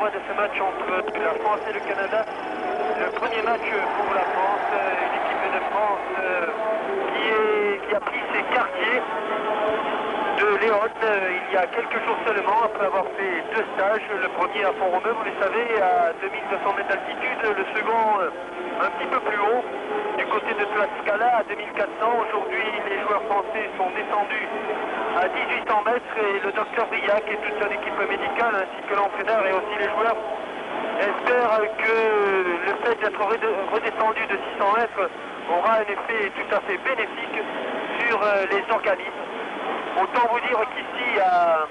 l'envoi de ce match entre la France et le Canada. Le premier match pour la France, une équipe de France qui a pris ses quartiers de Léon il y a quelques jours seulement, après avoir fait 2 stages. Le premier à Font-Romeu, vous le savez, à 2200 mètres d'altitude, le second un petit peu plus haut, du côté de Tlaxcala à 2400. Aujourd'hui, les joueurs français sont descendus à 1800 mètres et le docteur Briac et toute son équipe médicale ainsi que l'entraîneur et aussi les joueurs espèrent que le fait d'être redescendu de 600 mètres aura un effet tout à fait bénéfique sur les organismes. Autant vous dire qu'ici à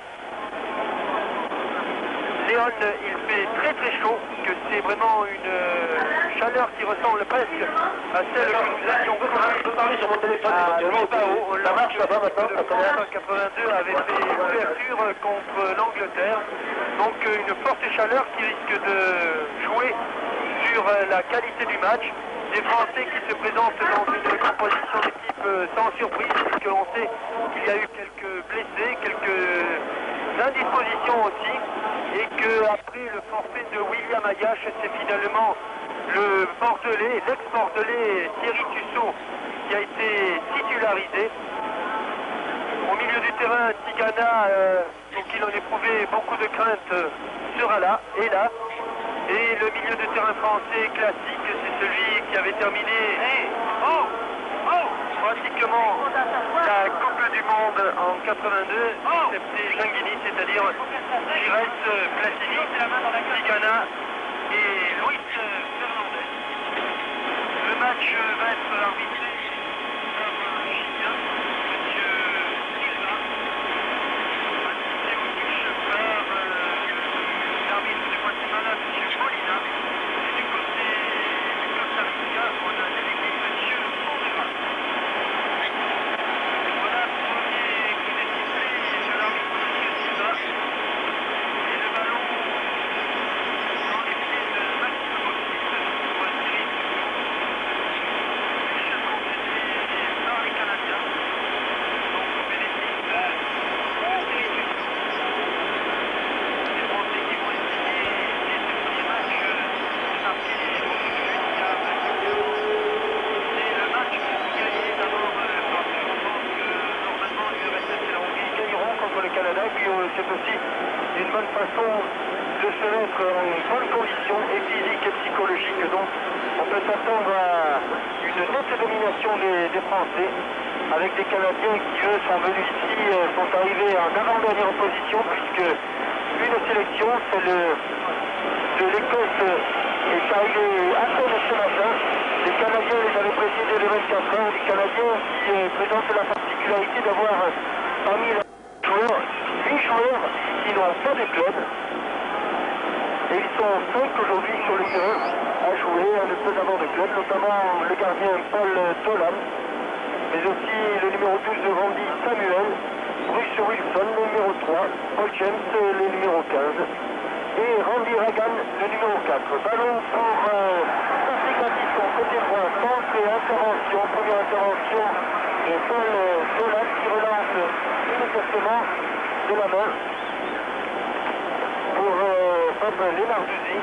Léon, il fait très très chaud, que c'est vraiment une chaleur qui ressemble presque à celle que nous avions connue à Bilbao. La marche là-bas maintenant, le France 82 avait fait l'ouverture contre l'Angleterre. Donc une forte chaleur qui risque de jouer sur la qualité du match. Des Français qui se présentent dans une composition d'équipe sans surprise, puisque l'on sait qu'il y a eu quelques blessés, quelques indispositions aussi, et qu'après le forfait de William Ayache, c'est finalement le Bordelais, l'ex-Bordelais Thierry Tussaud qui a été titularisé. Au milieu du terrain, Tigana, pour qui l'on éprouvait beaucoup de crainte, sera là et là. Et le milieu de terrain français classique, c'est celui qui avait terminé pratiquement la Coupe du Monde en 82, excepté Janguini, c'est-à-dire Gires, Platini, Tigana et Luis Fernandez. Le match va être arbitré par un Chilien, monsieur Silva, assisté au touche par l'arbitre de Guatemala, monsieur Molina, et du côté du Costa Rica, on a délégué monsieur Fondera. Voilà le premier coup des sifflets de l'arbitre monsieur Silva, et le ballon dans les pieds de Maxime Bauxite pour Thierry Tussaud. Touche concédée par les Canadiens, donc au bénéfice de Thierry Tussaud. Les Français qui vont essayer dès ce premier match de marquer beaucoup de buts car c'est le match qui faut gagner d'abord parce qu'on pense que normalement l'URSS et la Hongrie gagneront contre le Canada, puis c'est aussi une bonne façon de se mettre en bonne condition et physique et psychologique. Donc on peut s'attendre à une nette domination des Français avec des Canadiens qui eux sont venus ici, sont arrivés en avant-dernière position puisque une sélection, celle de l'Écosse, est arrivée à peine ce matin. Les Canadiens les avaient précédés de 24 heures, les Canadiens qui présentent la particularité d'avoir parmi les joueurs, 8 joueurs qui n'ont pas de club. Et ils sont 5 aujourd'hui sur le terrain à jouer, à ne pas avoir de club, notamment le gardien Paul Tolan, mais aussi le numéro 12 Randy Samuel, Bruce Wilson, le numéro 3, Paul James, le numéro 15, et Randy Reagan, le numéro 4. Ballon pour Patrick Matisson, côté droit, centre et intervention, première intervention de Paul Tolan qui relance immédiatement de la main pour Bob Lenarduzzi.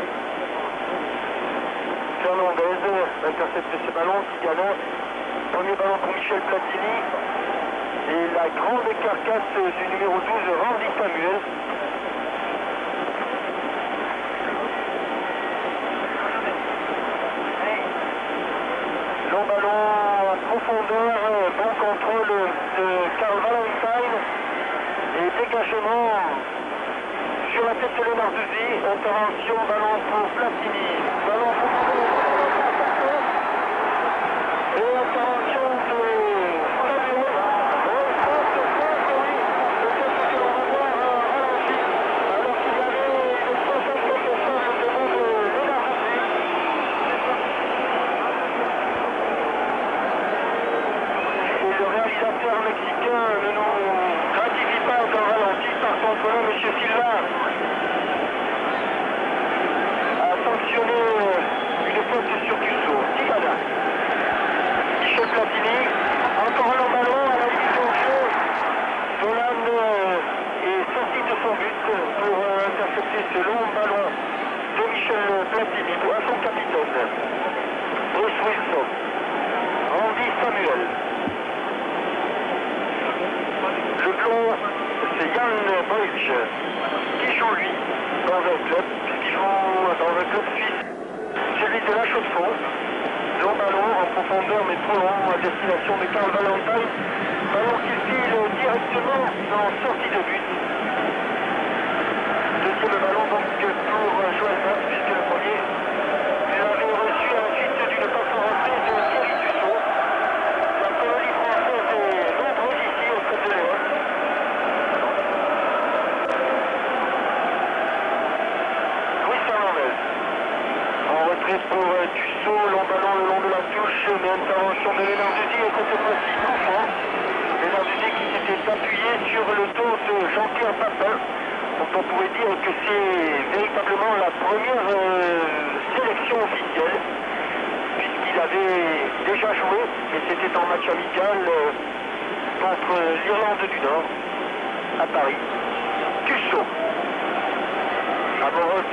Fernandez intercepte ce ballon, Tigana. Premier ballon pour Michel Platini. Et la grande carcasse du numéro 12, Randy Samuel. Long ballon en profondeur, bon contrôle de Karl Valentine. Et dégagement sur la tête de Lenarduzzi. Intervention, ballon pour Platini. Ballon pour et intervention de Samuel. Mexicain ne nous gratifie pas encore ralenti. Par contre là, M. Silva a sanctionné une faute sur Tussaud. Tigana. Michel Platini Bruce Wilson, Andy Samuel. Le blond, c'est Yann Boych, qui joue lui dans un club, puisqu'il joue dans un club suisse, celui de la Chaux-de-Fonds. Long ballon en profondeur mais trop long à destination de Karl Valentine. Ballon qui file directement en sortie de but. Deuxième ballon donc pour Joël Bas, puisque le premier il avait reçu à la suite d'une passe en rentrée de Thierry Dussault. La colonie française est nombreuse ici au Stade de Léon. Louis Fernandez. En retrait pour Dussault, long ballon le long de la touche, mais intervention de Léonard Dudy et cette fois-ci coup franc. Léonard Dudy qui s'était appuyé sur le dos de Jean-Pierre Papin. Donc on pourrait dire que c'est véritablement la première sélection officielle, puisqu'il avait déjà joué, et c'était en match amical contre l'Irlande du Nord, à Paris. Dussault. Amoros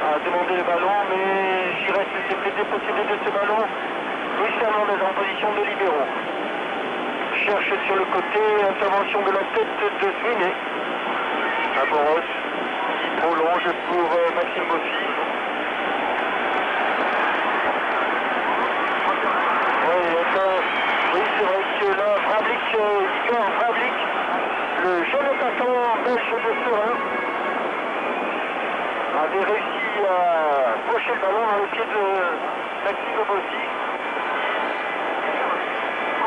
a demandé le ballon, mais Giresse s'est fait déposséder de ce ballon. Louis Fernandez en position de libéraux. Cherche sur le côté, intervention de la tête de Sweeney. Amoros qui prolonge pour Maxime Bossy. Oui, c'est vrai que là, Igor Vravlik, le jeune attaquant belge de Serein, avait réussi à pocher le ballon dans le pied de Maxime Bossy.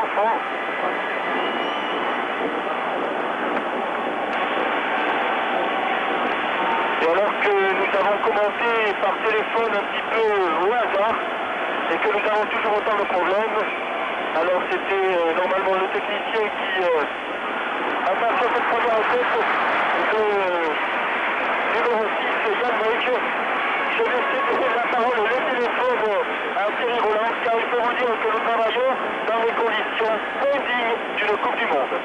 Enfant. Et alors que nous avons commenté par téléphone un petit peu au hasard, et que nous avons toujours autant de problèmes, alors c'était normalement le technicien qui a passé cette première tête de numéro 6, Yann Boych. Je vais céder la parole et le téléphone à Thierry Roland, car il faut vous dire que nous travaillons dans les conditions indignes d'une Coupe du Monde.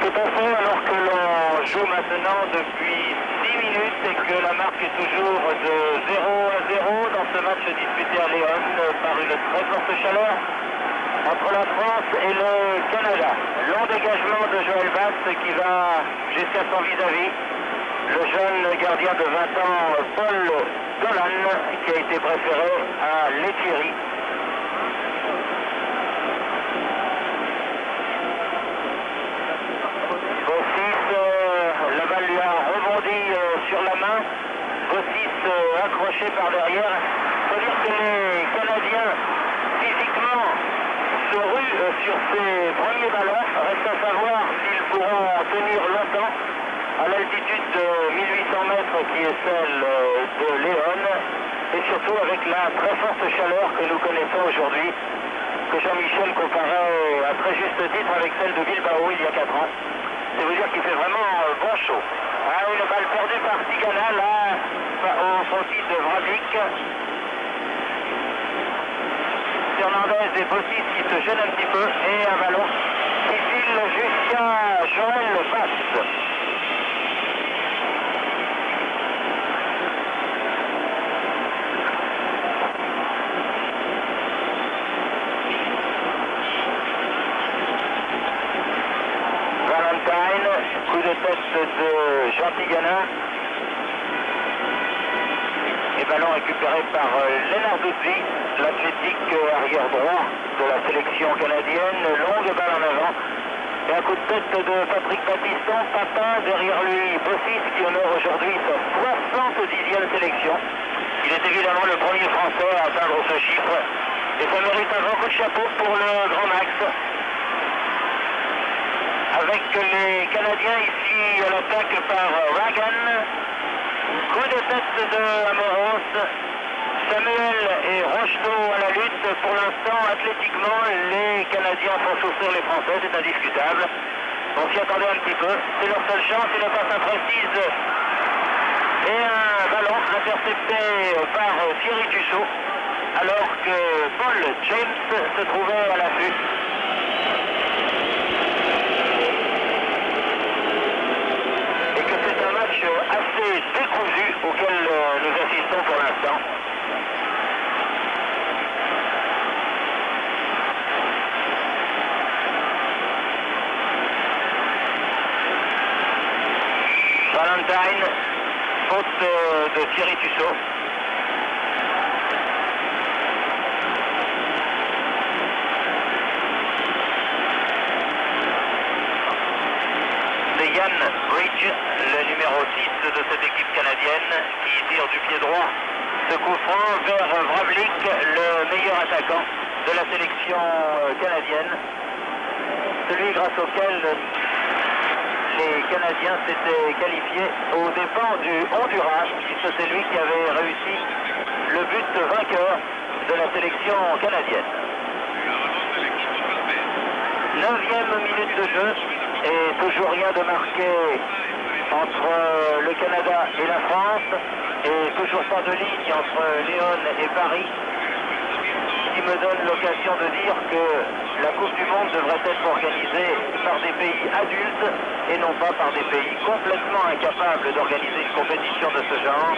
Tout à fait, alors que l'on joue maintenant depuis 10 minutes et que la marque est toujours de 0-0 dans ce match disputé à Léon par une très forte chaleur entre la France et le Canada. Long dégagement de Joël Bas qui va jusqu'à son vis-à-vis. Le jeune gardien de 20 ans, Paul Dolan, qui a été préféré à Lethierry. La balle lui a rebondi sur la main. Bossis accroché par derrière. Il faut dire que les Canadiens, physiquement, se ruent sur ces premiers ballons. Reste à savoir s'ils pourront tenir longtemps à l'altitude de 1800 mètres qui est celle de Léon. Et surtout avec la très forte chaleur que nous connaissons aujourd'hui, que Jean-Michel comparait à très juste titre avec celle de Bilbao il y a 4 ans. C'est vous dire qu'il fait vraiment bon chaud. Ah, une balle perdue par Tigana, là, au sortie de Vravlik. Fernandez et Bossis qui se gênent un petit peu, et un ballon qui file jusqu'à Joël Bas. Coup de tête de Jean Tigana. Et ballon récupéré par Léonard Dudy, l'athlétique arrière droit de la sélection canadienne. Longue balle en avant. Et un coup de tête de Patrick Battiston. Papin derrière lui, Bossis qui honore aujourd'hui sa 70e sélection. Il est évidemment le premier Français à atteindre ce chiffre. Et ça mérite un grand coup de chapeau pour le grand Max. Avec les Canadiens ici à l'attaque par Ragan. Coup de tête de Amoros. Samuel et Rocheteau à la lutte. Pour l'instant, athlétiquement, les Canadiens font souffrir les Français, c'est indiscutable. On s'y attendait un petit peu. C'est leur seule chance, une passe imprécise. Et un ballon intercepté par Thierry Dussault, alors que Paul James se trouvait à l'affût. Assez décousu auquel nous assistons pour l'instant. Valentine, faute de Thierry Tussaud. C'est Yann Bridge, le numéro 6 de cette équipe canadienne, qui tire du pied droit ce coup franc vers Vravlik, le meilleur attaquant de la sélection canadienne. Celui grâce auquel les Canadiens s'étaient qualifiés aux dépens du Honduras, puisque c'est lui qui avait réussi le but vainqueur de la sélection canadienne. 9e minute de jeu et toujours rien de marqué entre le Canada et la France et toujours pas de ligne entre Lyon et Paris, qui me donne l'occasion de dire que la Coupe du Monde devrait être organisée par des pays adultes et non pas par des pays complètement incapables d'organiser une compétition de ce genre.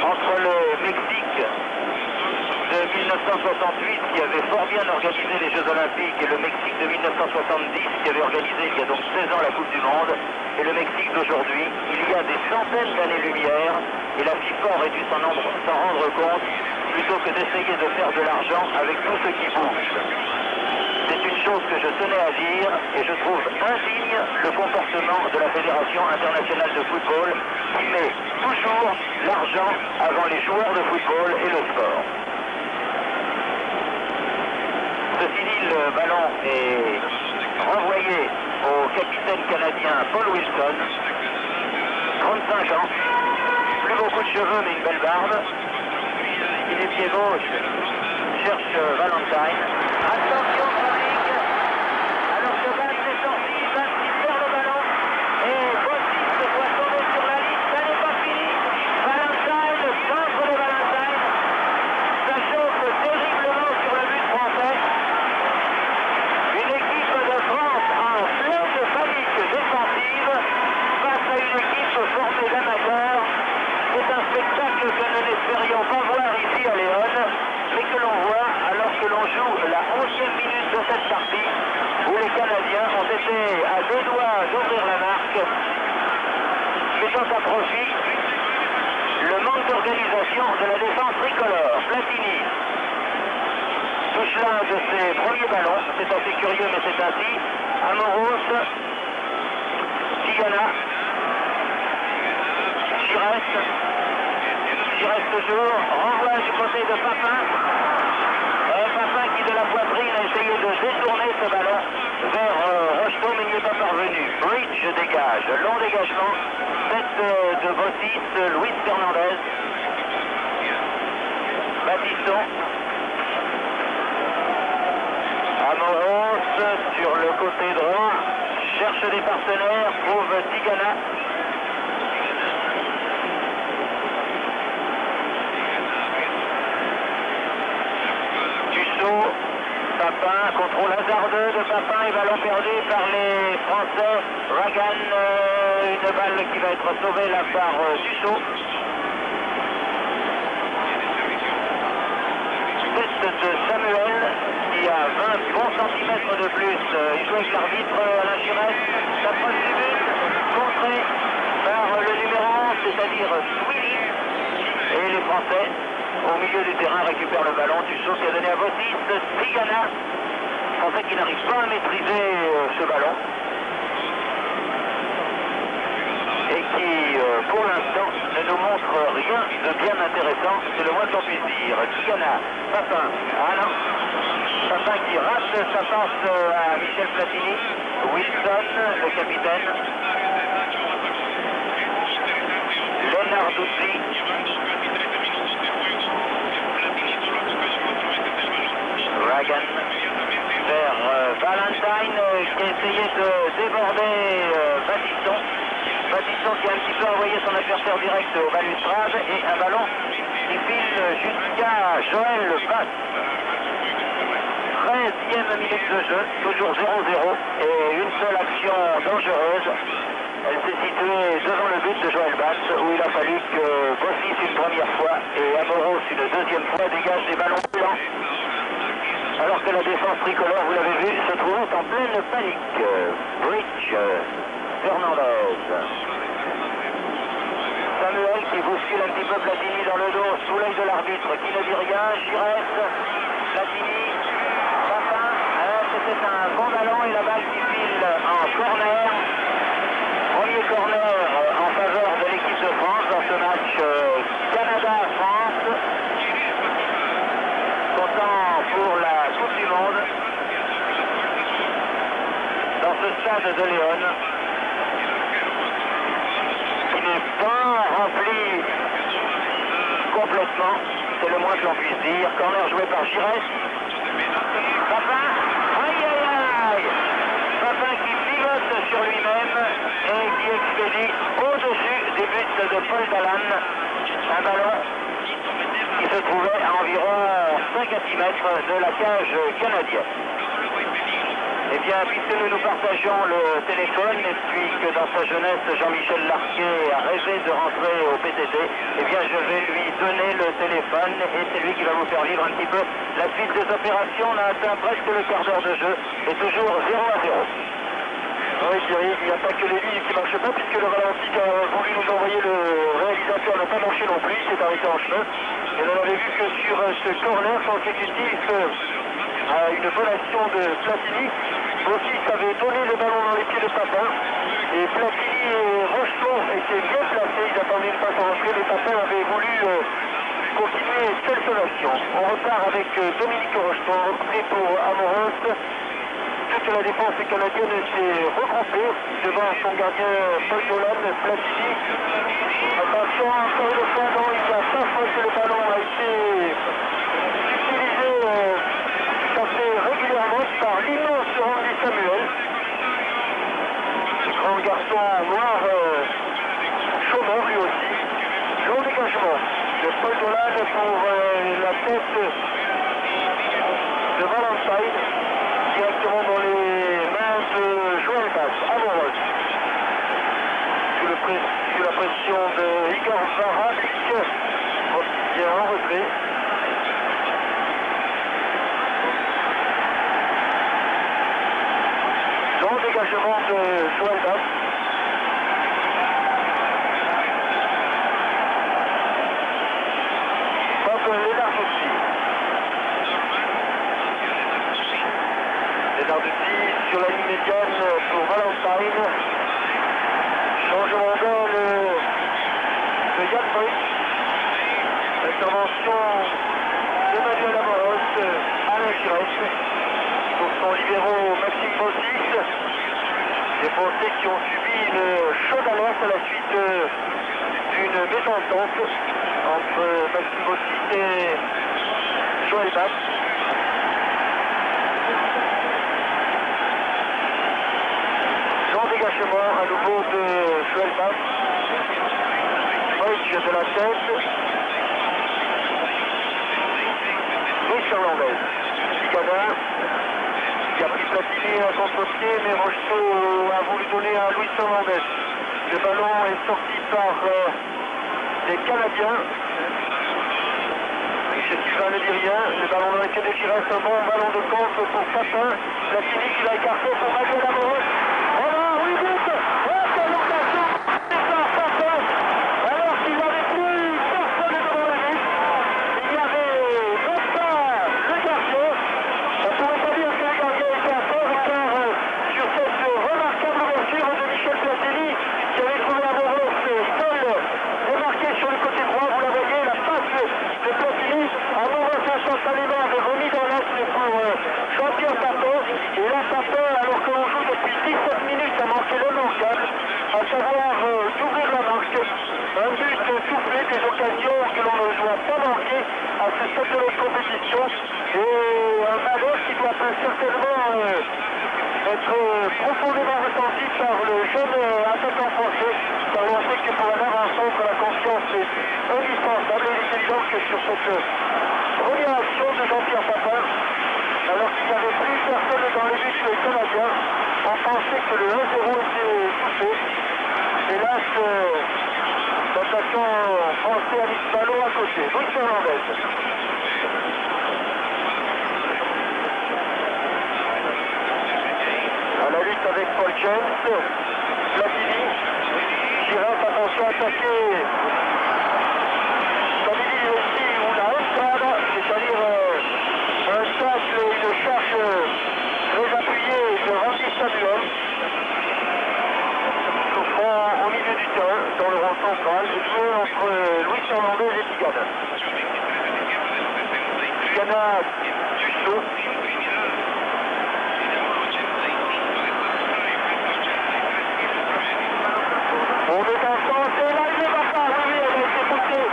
Entre le Mexique de 1968 qui avait fort bien organisé les Jeux Olympiques et le Mexique de 1970 qui avait organisé il y a donc 16 ans la Coupe du Monde et le Mexique d'aujourd'hui, il y a des centaines d'années-lumière et la FIFA aurait dû s'en rendre compte plutôt que d'essayer de faire de l'argent avec tout ce qui bouge. C'est une chose que je tenais à dire et je trouve indigne le comportement de la Fédération internationale de football qui met toujours l'argent avant les joueurs de football et le sport. Ceci dit, le ballon est renvoyé au capitaine canadien Paul Wilson, 35 ans, plus beaucoup de cheveux mais une belle barbe. Il est pied gauche, cherche Valentine. Attention Vravlik, alors que Van est sorti, Van qui perd le ballon et Bossis doit tomber sur la ligne, ça n'est pas fini. Valentine, centre de Valentine, ça chauffe terriblement sur le but français. Une équipe de France en pleine panique défensive face à une équipe formée d'amateurs. C'est un spectacle que nous n'espérions pas voir ici à Lyon, mais que l'on voit alors que l'on joue la 11e minute de cette partie, où les Canadiens ont été à deux doigts d'ouvrir la marque, mettant à profit le manque d'organisation de la défense tricolore. Platini touche l'un de ses premiers ballons, c'est assez curieux mais c'est ainsi. Amoros, Tigana, Chirès toujours, renvoie du côté de Papin. Papin qui de la poitrine a essayé de détourner ce ballon vers Rocheteau mais n'y est pas parvenu. Bridge dégage, long dégagement, tête de Bossis, Luis Fernandez. Baptiston. Amoros sur le côté droit, cherche des partenaires, trouve Tigana. Papin, contrôle hasardeux de Papin et ballon perdu par les Français. Ragan, une balle qui va être sauvée là par Tussaud. Tête de Samuel qui a 20 bons centimètres de plus. Il joue avec l'arbitre Alain Chirès. L'approche du but, contrée par le numéro 11, c'est-à-dire Swilly. Et les Français au milieu du terrain récupère le ballon. Tussaud qui a donné à Bossis. Tigana, Français qui n'arrive pas à maîtriser ce ballon et qui pour l'instant ne nous montre rien de bien intéressant, c'est le moins qu'on puisse dire. Tigana, Papin, ah non, Papin qui rate sa passe à Michel Platini. Wilson, le capitaine. Lenarduzzi. Ragan vers Valentine qui a essayé de déborder Baptiston. Baptiston qui a un petit peu envoyé son adversaire direct au balustrade et un ballon qui file jusqu'à Joël Basse. 13e minute de jeu, toujours 0-0 et une seule action dangereuse Elle s'est située devant le but de Joël Bass, où il a fallu que Bossis une première fois et Amoros une deuxième fois dégagent des ballons blancs. Alors que la défense tricolore, vous l'avez vu, se trouvait en pleine panique. Bridge, Fernandez. Samuel qui bouscule un petit peu Platini dans le dos, sous l'œil de l'arbitre, qui ne dit rien. Giresse, Platini, Papin, c'était un bon ballon et la balle qui file en corner. Premier corner en faveur de l'équipe de France dans ce match Canada-France. Content pour la Coupe du Monde dans ce stade de Léon, qui n'est pas rempli complètement, c'est le moins que l'on puisse dire. Corner joué par Giresse. Papin, aïe aïe aïe, Papin qui pivote sur lui-même et qui expédie au-dessus des buts de Paul Dalan un ballon qui se trouvait à environ 5 à 6 mètres de la cage canadienne. Eh bien, puisque nous partageons le téléphone, et puis que dans sa jeunesse, Jean-Michel Larquet a rêvé de rentrer au PTT, eh bien, je vais lui donner le téléphone et c'est lui qui va vous faire vivre un petit peu la suite des opérations. On a atteint presque le quart d'heure de jeu et toujours 0-0. Oui Thierry, il n'y a pas que les lignes qui ne marchent pas puisque le ralenti qu'a voulu nous envoyer le réalisateur n'a pas marché non plus, il s'est arrêté en chemin. Et on avait vu que sur ce corner consécutif à une bonne action de Platini, Bossis avait donné le ballon dans les pieds de Papin et Platini et Rocheton étaient bien placés, ils attendaient une passe en entrée, mais Papin avait voulu continuer seule son action. On repart avec Dominique Rocheton, repris pour Amoros. Toute la défense canadienne s'est regroupée devant son gardien Paul Dolan, Platini. Attention, encore une fois, non, il n'a pas faussé le ballon, a été utilisé tout à fait régulièrement par l'immense Randy Samuel. Grand garçon noir, chômeur lui aussi. Long dégagement de Paul Dolan pour la tête de Valentine. Directement dans les mains de Joël Bass, Amoros. Sous la pression de Igor Varabik, bien en retrait. Long dégagement de Joël Bass. Pape Lenarduzzi. Lenarduzzi sur la ligne médiane pour Valentine. Changement d'aile de Yann Brick. Intervention d'Emmanuel Amoros, Alain Giresse. Pour son libéro Maxime Bossis. Des Français qui ont subi une chaude alerte à la suite d'une mésentente entre Maxime Bossis et Joël Bass. Dégagement à nouveau de Joël Bass. Bridge de la tête. Louis Fernandez. Picada qui a pris Platini à contre-pied, mais Rocheteau a voulu donner à Louis Fernandez. Le ballon est sorti par les Canadiens. Michel Sylvain ne dit rien. Le ballon dans les pieds de Giresse, un bon ballon de contre pour Papin. Platini qui va écarter pour Manuel Amoros. Alors qu'il n'avait plus personne devant le but, il n'y avait même pas le gardien. On ne pourrait pas dire que le gardien était à fort, car sur cette remarquable ouverture de Michel Platini, qui avait trouvé Amoros seul démarqué sur le côté droit, vous la voyez, la passe de Platini. Amoros instantanément avait remis dans l'axe pour Jean-Pierre Papin. Et là, Papin, alors qu'on joue depuis 17 minutes à manquer le manquable, à savoir d'ouvrir la marque, un but soufflé, des occasions que l'on ne doit pas manquer à ce stade de notre compétition, et un malheur qui doit certainement être profondément ressenti par le jeune attaquant français, car on sait que pour un avant-centre, la confiance est indispensable, et il est évident que sur cette première action de Jean-Pierre Papin, alors qu'il n'y avait plus personne dans les buts canadiens, on pensait que le 1-0 était touché. passe l'attaquant français Alice Ballon à côté. Luis Fernandez. À la lutte avec Paul James. Platini. Giresse, attention, attaqué. Comme il dit ici, ou la Estrada, c'est-à-dire un tacle, une charge très appuyée de Randy Samuel. Souffrant au milieu du terrain, dans le rond central, et joué entre Luis Fernandez et Tigana. Tigana du saut. On est en France et là il ne va pas, oui, elle a été poussée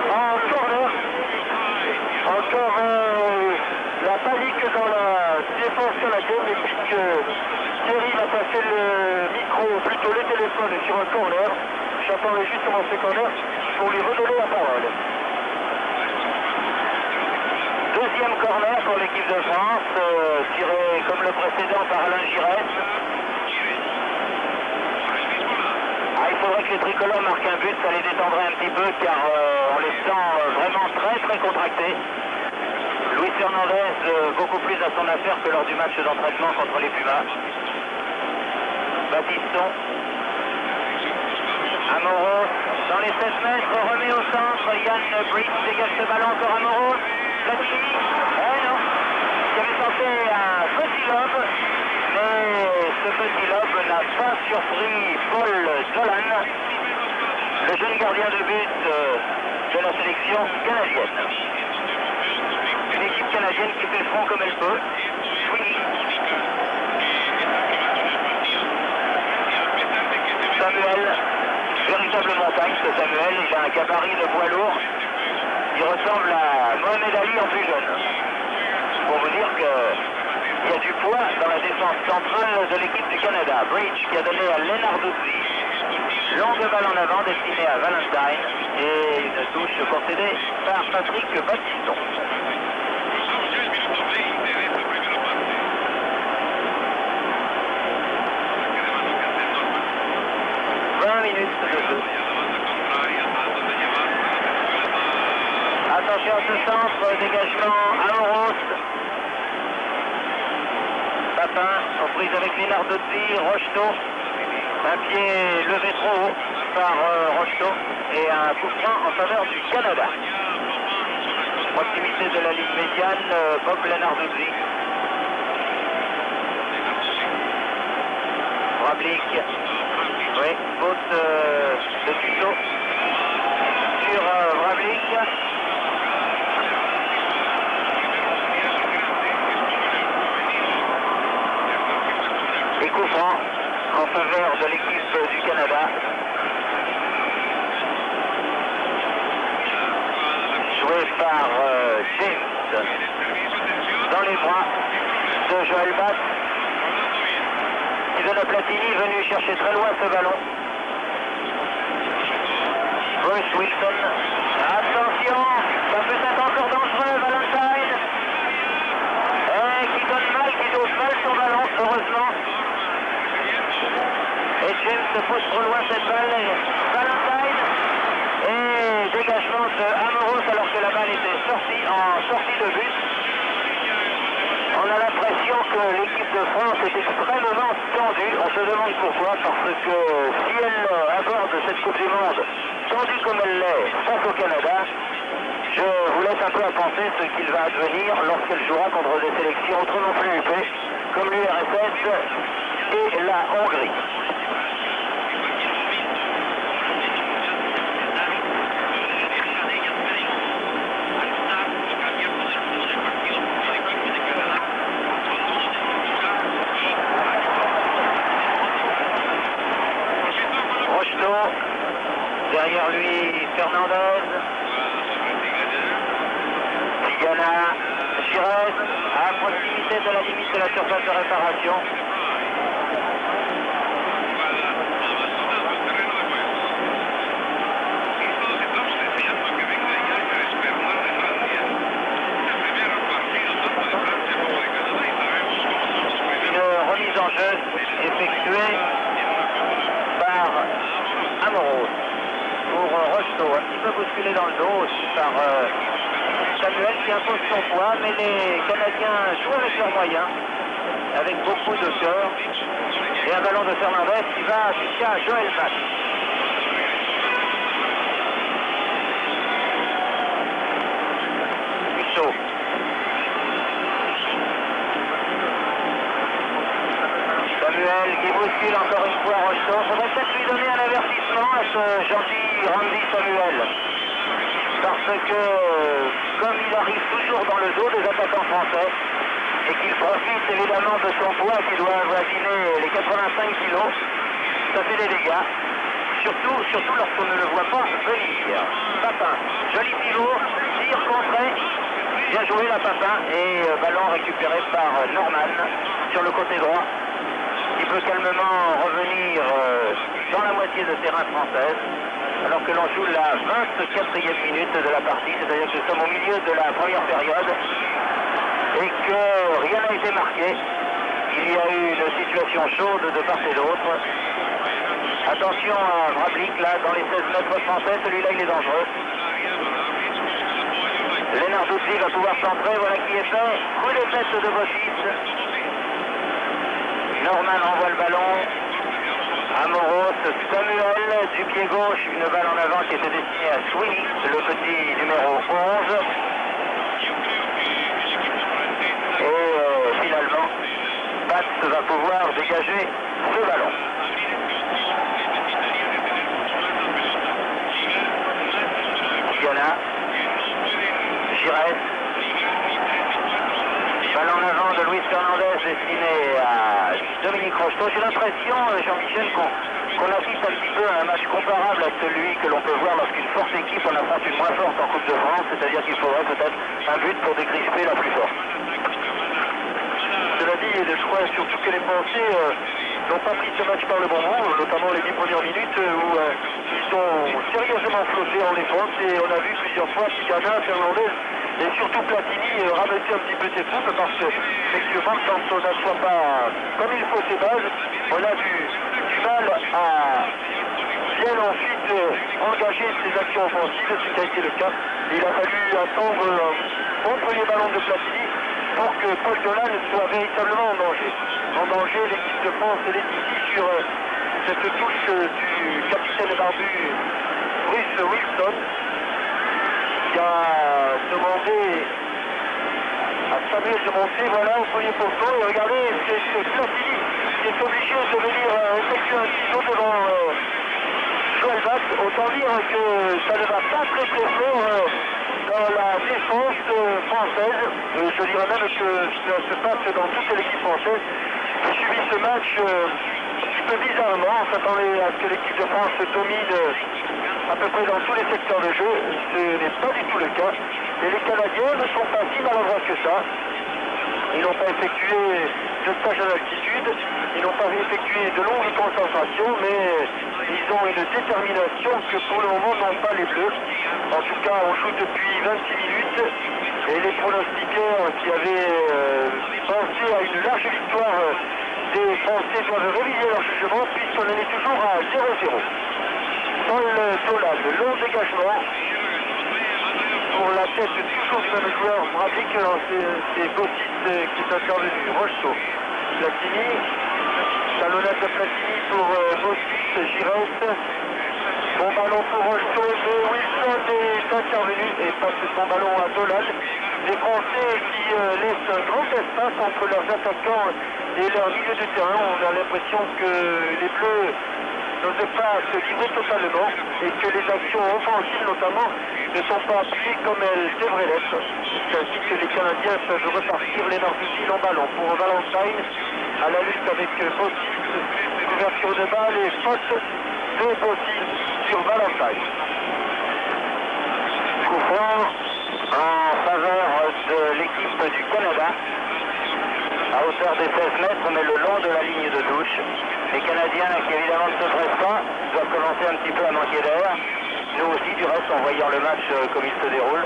en corner. Encore la panique dans la défense canadienne et puis que Thierry va passer le micro, ou plutôt le téléphone sur un corner. J'attendais justement ce corner pour lui redonner la parole. Deuxième corner pour l'équipe de France, tiré comme le précédent par Alain Giresse. Il faudrait que les tricolores marquent un but, ça les détendrait un petit peu car on les sent vraiment très contractés. Luis Fernandez beaucoup plus à son affaire que lors du match d'entraînement contre les Pumas. Baptiston. Amoros dans les 16 mètres, remet au centre. Yann Britz dégage ce ballon encore Amoros. Platini. Non. Il avait tenté un petit lobe. Mais ce petit lobe n'a pas surpris Paul Zolan, le jeune gardien de but de la sélection canadienne. Une équipe canadienne qui fait le front comme elle peut. Oui. Samuel, véritable montagne ce Samuel, il a un gabarit de poids lourd. Il ressemble à Mohamed Ali en plus jeune. Pour vous dire que il y a du poids dans la défense centrale de l'équipe du Canada. Bridge qui a donné à Lenarduzzi. Longue balle en avant destinée à Valentine. Et une touche concédée par Patrick Baptiston. 20 minutes de jeu. Attention à ce centre, dégagement Amoros. Papin, en prise avec Lenarduzzi, Rocheteau, un pied levé trop haut par Rocheteau et un coup franc en faveur du Canada. Proximité de la ligne médiane, Bob Lenarduzzi. Vrablik, oui, faute de Tuto sur Vrablik. Et coup franc en faveur de l'équipe du Canada. Joué par James dans les bras de Joël Bass. Qui donne à Platini, venu chercher très loin ce ballon. Bruce Wilson. Attention, ça peut être encore dangereux, Valentine. Et qui donne mal, qui dose mal son ballon, heureusement. Et James pousse trop loin cette balle. Valentine. Et dégagement de Amoros alors que la balle était sortie en sortie de but. On a l'impression que l'équipe de France est extrêmement tendue. On se demande pourquoi, parce que si elle aborde cette Coupe du Monde tendue comme elle l'est face au Canada, je vous laisse un peu à penser ce qu'il va advenir lorsqu'elle jouera contre des sélections autrement plus huppées, comme l'URSS et la Hongrie. Derrière lui, Fernandez, Tigana, Giresse, à proximité de la limite de la surface de réparation. Une remise en jeu effectuée par peu bousculé dans le dos aussi par Samuel qui impose son poids, mais les Canadiens jouent avec leurs moyens, avec beaucoup de cœur. Et un ballon de Fernandez qui va jusqu'à Joël Bass. Chaud. Samuel qui bouscule encore une fois Rocheteau. Il faudrait peut-être lui donner un avertissement à ce gentil Randy Samuel. Parce que, comme il arrive toujours dans le dos des attaquants français, et qu'il profite évidemment de son poids qui doit avoisiner les 85 kilos, ça fait des dégâts. Surtout lorsqu'on ne le voit pas venir. Papin, joli pivot, tir contré. Bien joué la Papin et ballon récupéré par Norman sur le côté droit qui peut calmement revenir dans la moitié de terrain française alors que l'on joue la 24e minute de la partie, c'est-à-dire que nous sommes au milieu de la première période et que rien n'a été marqué. Il y a eu une situation chaude de part et d'autre. Attention à Vrablik là dans les 16 mètres français, celui-là il est dangereux. Lenarduzzi va pouvoir centrer, voilà qui est fait. Coup de tête de Bosis. Norman renvoie le ballon. Amoros, Samuel du pied gauche, une balle en avant qui était destinée à Sweeney, le petit numéro 11. Et finalement, Batz va pouvoir dégager ce ballon. Diana. Giresse. Balle en avant de Luis Fernandez destiné à Dominique Rocheteau. J'ai l'impression, Jean-Michel, qu'on assiste un petit peu à un match comparable à celui que l'on peut voir lorsqu'une forte équipe en affronte une moins forte en Coupe de France, c'est-à-dire qu'il faudrait peut-être un but pour décrisper la plus forte. Cela dit, je crois surtout que les Français n'ont pas pris ce match par le bon bout, notamment les 10 premières minutes où ils ont sérieusement flotté en défense et on a vu plusieurs fois Tigana, Fernandez et surtout Platini ramasser un petit peu ses troupes parce que effectivement quand on n'assoit pas comme il faut ses bases, on a du mal à bien ensuite engager ses actions offensives, ce qui a été le cas. Il a fallu attendre un premier ballon de Platini pour que Paul Dolan soit véritablement en danger. En danger, l'équipe de France est ici sur cette touche du capitaine barbu Bruce Wilson qui a demandé à Samuel de monter, voilà, au premier poteau, et regardez, c'est Platini qui est obligé de venir effectuer un ciseau devant Joël Bass. Autant dire que ça ne va pas très fort dans la défense française. Je dirais même que ça se passe dans toute l'équipe française. J'ai suivi ce match un petit peu bizarrement. On s'attendait à ce que l'équipe de France domine à peu près dans tous les secteurs de jeu. Ce n'est pas du tout le cas. Et les Canadiens ne sont pas si maladroits que ça. Ils n'ont pas effectué de stage à l'altitude, ils n'ont pas effectué de longues concentrations, mais ils ont une détermination que pour le moment n'ont pas les Bleus. En tout cas, on joue depuis 26 minutes et les pronostiqueurs qui avaient pensé à une large victoire des Français doivent réviser leur jugement puisqu'on en est toujours à 0-0. Paul Dolan, le long dégagement. Pour la tête toujours du même joueur, Vrablik, c'est Bosis qui est intervenu, Rocheteau, Platini, talonnade de Platini pour Bosis, Giresse, bon ballon pour Rocheteau, mais Wilson est intervenu et passe son ballon à Dolan. Les Français qui laissent un grand espace entre leurs attaquants et leur milieu de terrain, on a l'impression que les Bleus n'osent pas se livrer totalement et que les actions offensives notamment ne sont pas appuyées comme elles devraient l'être. C'est ainsi que les Canadiens peuvent repartir les Lenarduzzi en ballon pour Valentine à la lutte avec Bosis, couverture de balle et faute de Bosis sur Valentine. Coup franc en faveur de l'équipe du Canada à hauteur des 16 mètres mais le long de la ligne de touche. Les Canadiens qui évidemment ne se pressent pas doivent commencer un petit peu à manquer d'air. Nous aussi du reste en voyant le match comme il se déroule.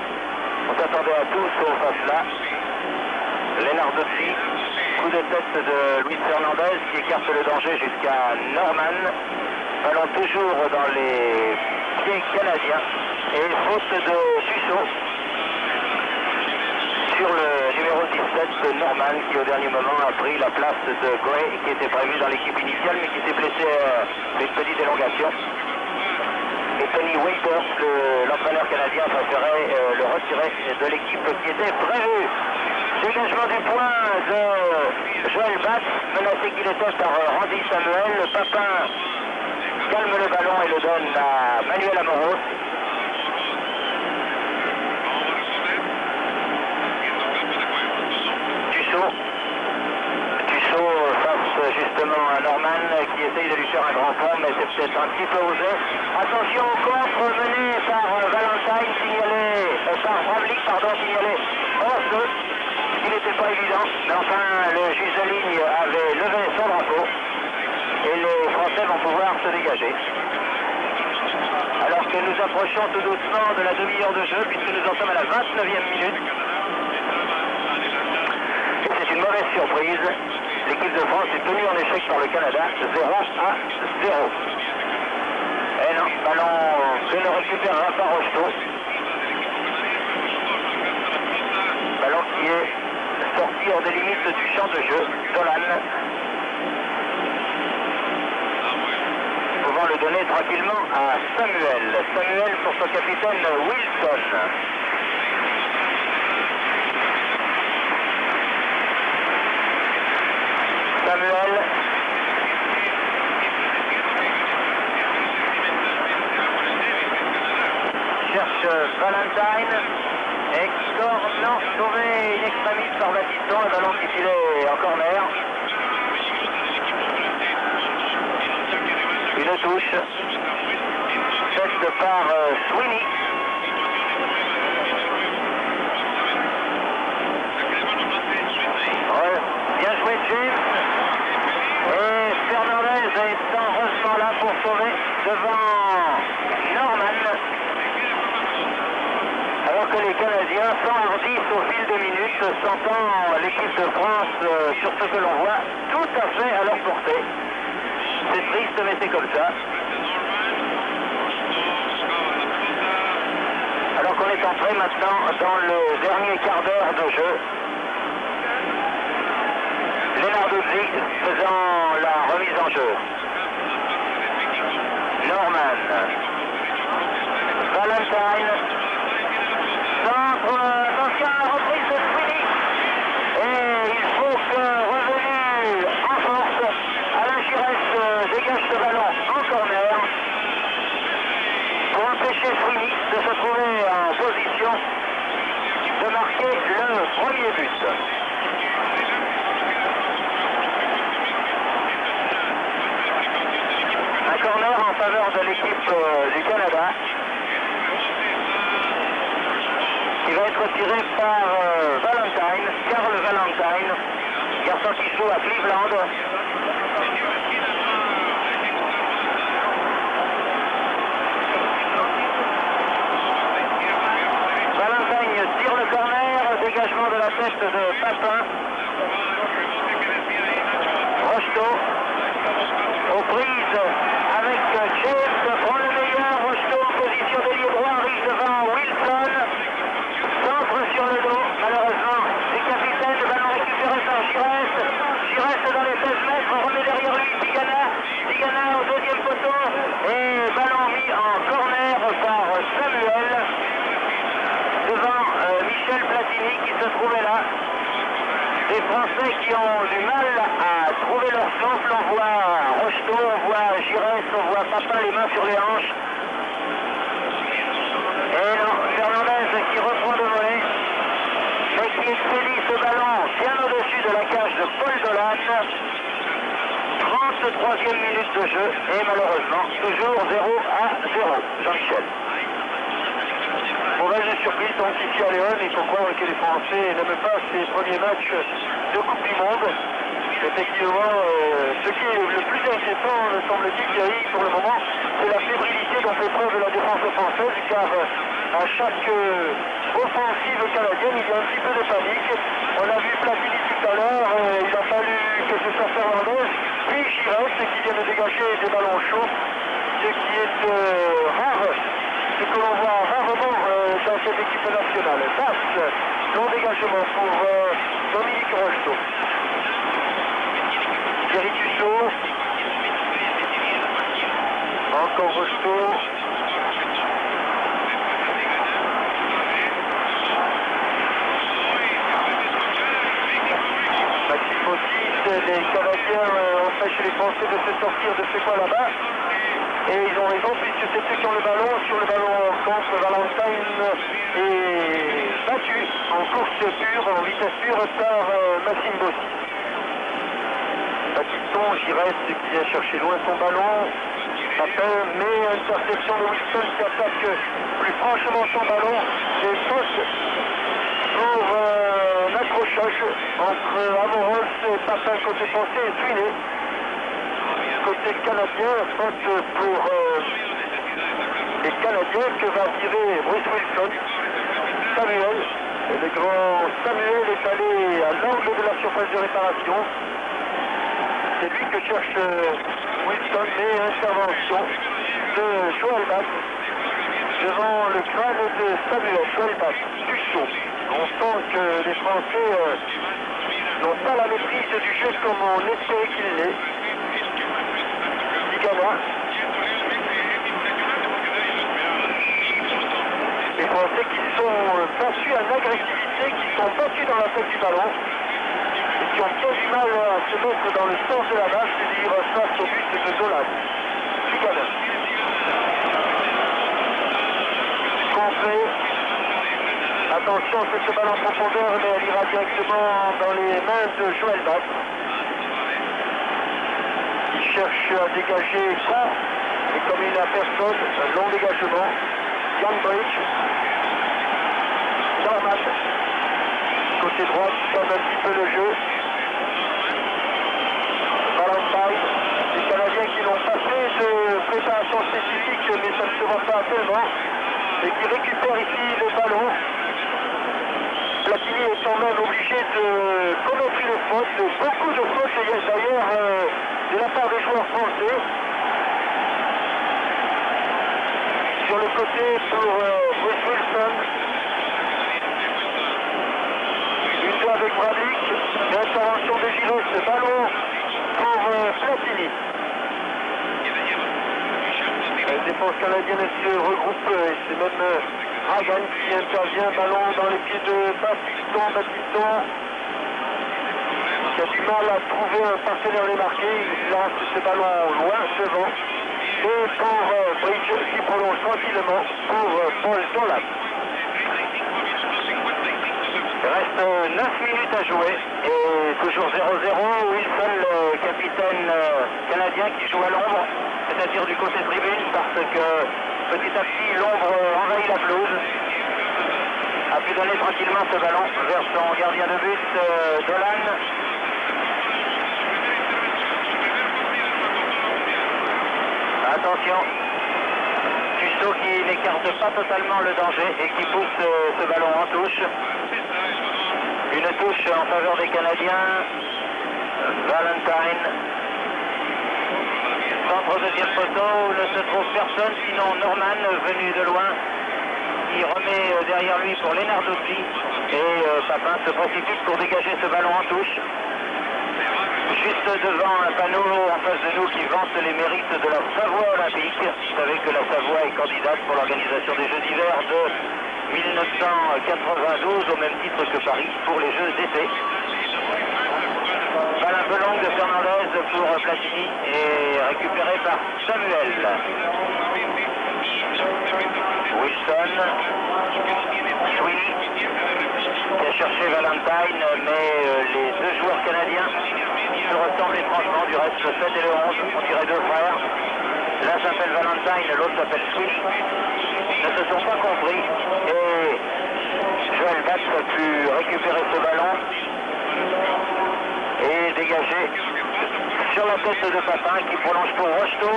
On s'attendait à tout sauf à cela. Lenarduzzi, coup de tête de Luis Fernandez qui écarte le danger jusqu'à Norman. Ballon toujours dans les coéquipier canadien. Et faute de Tussaud sur le numéro 17, Norman, qui au dernier moment a pris la place de Gray, qui était prévu dans l'équipe initiale, mais qui s'est blessé à une petite élongation. Et Tony Winters, l'entraîneur canadien, préférait le retirer de l'équipe qui était prévue. Dégagement du point de Joël Bass, menacé qu'il était par Randy Samuel. Papin calme le ballon et le donne à Manuel Amoros. Tussaud face justement à Norman qui essaye de lui faire un grand fond, mais c'est peut-être un petit peu osé. Attention au contre mené par Valentine, par Bravlik, signalé hors jeu. Il n'était pas évident, mais enfin le juge de ligne avait levé son drapeau et les Français vont pouvoir se dégager. Alors que nous approchons tout doucement de la demi-heure de jeu, puisque nous en sommes à la 29e minute. Et c'est une mauvaise surprise. L'équipe de France est tenue en échec par le Canada, 0-0. Et non, ballon que ne récupérera pas Rocheteau. Ballon qui est sorti hors des limites du champ de jeu. Dolan. Pouvant le donner tranquillement à Samuel. Samuel pour son capitaine Wilson. Samuel. Cherche Valentine. Et qui sort, non, sauvé in extremis par Baptiston, un ballon qui filait en corner. Une touche. Faite par Sweeney. Bien joué James. Et Fernandez est heureusement là pour sauver devant Norman. Alors que les Canadiens s'enhardissent au fil de minutes, sentant l'équipe de France sur ce que l'on voit tout à fait à leur portée. C'est triste, mais c'est comme ça. Alors qu'on est entré maintenant dans le dernier quart d'heure de jeu. Lenarduzzi faisant la remise en jeu. Norman. Valentine. Centre, attention à la reprise de Sweeney. Et il faut que revenu en force, Alain Giresse dégage ce ballon en corner pour empêcher Sweeney de se trouver en position de marquer le premier but. Un corner en faveur de l'équipe du Canada, qui va être tiré par Valentine, Carl Valentine, garçon qui joue à Cleveland. Valentine tire le corner, dégagement de la tête de Papin. Rocheteau, aux prises avec James, prend le meilleur. Rocheteau en position d'ailier droit, arrive devant Wilson. Centre sur le dos, malheureusement, les capitaines, le ballon récupéré par Giresse. Giresse dans les 16 mètres, remet derrière lui Tigana. Tigana au deuxième poteau. Et ballon mis en corner par Samuel. Devant Michel Platini qui se trouvait là. Des Français qui ont du mal à trouver leur souffle. On voit Rocheteau, on voit Giresse, on voit Papin les mains sur les hanches. Et non, Fernandez qui reprend le volet, mais qui expédie ce ballon bien au-dessus de la cage de Paul Dolan. 33e minute de jeu et malheureusement toujours 0-0. Jean-Michel. Mauvaise surprise donc ici à Léon. Il faut croire que les Français n'aiment pas ces premiers matchs de Coupe du Monde. Effectivement, ce qui est le plus inquiétant, me semble-t-il, Thierry, pour le moment, c'est la fébrilité dont fait preuve la défense française, car à chaque offensive canadienne, il y a un petit peu de panique. On a vu Platini tout à l'heure, il a fallu que ce soit Fernandez, puis Giresse qui vient de dégager des ballons chauds. ce qui est rare, ce que l'on voit rarement dans cette équipe nationale. Passe, long dégagement pour Dominique Rocheteau. Thierry Tussaud. Encore Rocheteau. Maxime Bossis, les Canadiens empêchent les Français de se sortir de ce coin là-bas. Et ils ont raison puisque c'est ceux qui ont le ballon. Sur le ballon contre Valentine est battu en course pure, en vitesse pure par Maxime Bossis. Batiston, Giresse qui vient chercher loin son ballon. Papin, mais interception de Wilson qui attaque plus franchement son ballon. Et poste pour un accrochage entre Amoros et Papin côté français et Swinney. Côté canadien, faute pour les Canadiens que va tirer Bruce Wilson. Samuel, et le grand Samuel est allé à l'angle de la surface de réparation. C'est lui que cherche Wilson, mais intervention de Joël Bass devant le crâne de Samuel. Joël Bass, du chaud. On sent que les Français n'ont pas la maîtrise du jeu comme on espérait qu'il l'ait. Les Français qui sont battus en agressivité, qui sont battus dans la tête du ballon et qui ont bien du mal à se mettre dans le sens de la vache, c'est-à-dire face au but de Dolan. Tigana. Complet. Attention, c'est ce ballon en profondeur, mais elle ira directement dans les mains de Joël Bass. Il cherche à dégager court, et comme il n'a personne, un long dégagement. Jan Bridge. Norman. Côté droit, qui ferme un petit peu le jeu. Valentine. Les Canadiens qui n'ont pas fait de préparation spécifique, mais ça ne se voit pas tellement. Et qui récupèrent ici le ballon. Platini est quand même obligé de commettre une faute, beaucoup de fautes d'ailleurs de la part des joueurs français. Sur le côté pour Bruce Wilson. Une fois avec Bradley, l'intervention de Gilles, ballon pour Platini. La défense canadienne se regroupe et c'est même Hagan qui intervient, ballon dans les pieds de Batiston, qui a du mal à trouver un partenaire démarqué, il lance ce ballon loin devant. Et pour Bridge qui prolonge tranquillement pour Paul Dolan. Il reste 9 minutes à jouer et toujours 0-0. Wilson, le capitaine canadien qui joue à l'ombre, c'est-à-dire du côté tribune, parce que petit à petit l'ombre envahit la pelouse. A pu donner tranquillement ce ballon vers son gardien de but, Dolan. Attention, Tussaud qui n'écarte pas totalement le danger et qui pousse ce ballon en touche. Une touche en faveur des Canadiens. Valentine. Centre deuxième poteau, ne se trouve personne, sinon Norman venu de loin. Il remet derrière lui pour Lenarduzzi et Papin se précipite pour dégager ce ballon en touche. Juste devant un panneau en face de nous qui vante les mérites de la Savoie olympique. Vous savez que la Savoie est candidate pour l'organisation des Jeux d'hiver de 1992 au même titre que Paris pour les Jeux d'été. Balle un peu longue de Fernandez pour Platini et récupéré par Samuel. Wilson, Swinney qui a cherché Valentine, mais les deux joueurs canadiens se ressemblent étrangement, du reste le 7 et le 11, on dirait deux frères. L'un s'appelle Valentine, l'autre s'appelle Swinney. Ne se sont pas compris et Joël Bass a pu récupérer ce ballon et dégager sur la tête de Papin qui prolonge pour Rocheteau,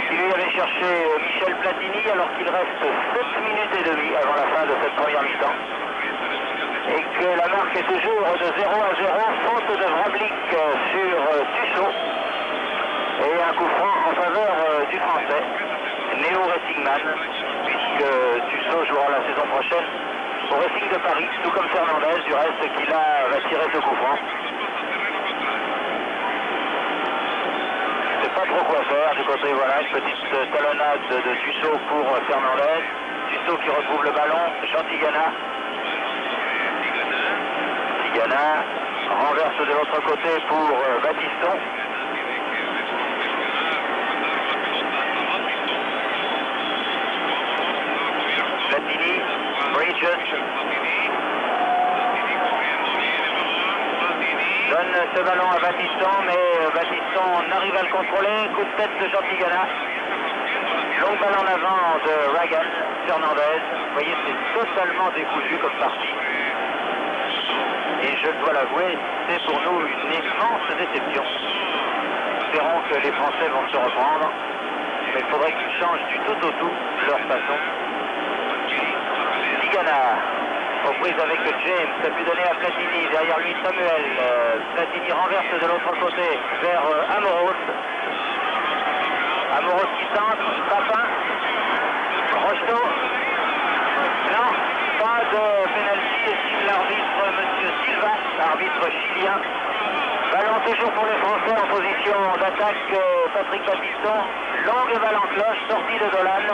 qui lui avait cherché Michel Platini alors qu'il reste 7 minutes et demie avant la fin de cette première mi-temps. Et que la marque est toujours de 0-0, faute de Vrablic sur Tussaud. Et a un coup franc en faveur du Français, Néo Racingman, puisque Tussaud jouera la saison prochaine au Racing de Paris, tout comme Fernandez, du reste, qui là va tirer ce coup franc. Je ne sais pas trop quoi faire, du côté, voilà, une petite talonnade de Tussaud pour Fernandez. Tussaud qui retrouve le ballon, Jean Tigana. Tigana renverse de l'autre côté pour Battiston. Platini, Bridges donne ce ballon à Battiston, mais Battiston n'arrive à le contrôler. Coup de tête de Jean Tigana. Longue balle en avant de Ragan, Fernandez. Vous voyez, c'est totalement décousu comme partie. Et je dois l'avouer, c'est pour nous une immense déception. Espérons que les Français vont se reprendre, mais il faudrait qu'ils changent du tout au tout leur façon. Tigana, aux prises avec James, ça a pu donner à Platini, derrière lui Samuel. Platini renverse de l'autre côté vers Amoros. Amoros qui centre, Papin, Rocheteau. Non, pas de pénalty, estime l'arbitre M. Silva, arbitre chilien. Ballon toujours pour les Français en position d'attaque, Patrick Battiston. Longue balle en cloche, sortie de Dolan.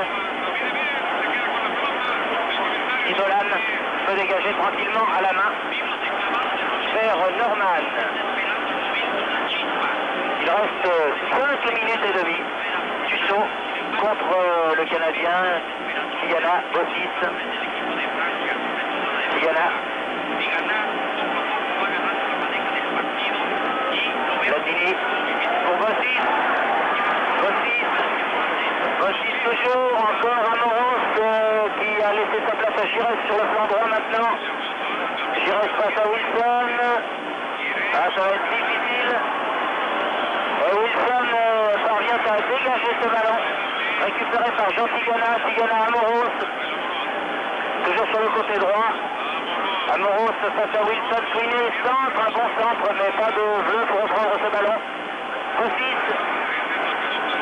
Et Dolan peut dégager tranquillement à la main vers Norman. Il reste 5 minutes et demie. Tussaud contre le Canadien. Tigana, Bossis. Tigana. Platini pour Bossis. Bossis toujours, encore Amoros qui a laissé sa place à Giresse sur le flanc droit maintenant. Giresse face à Wilson. Ah, ça va être difficile. Et Wilson parvient à dégager ce ballon. Récupéré par Jean Tigana. Tigana Amoros. Toujours sur le côté droit. Amoros face à Wilson. Sweeney centre, un bon centre, mais pas de jeu pour reprendre ce ballon. Bossis.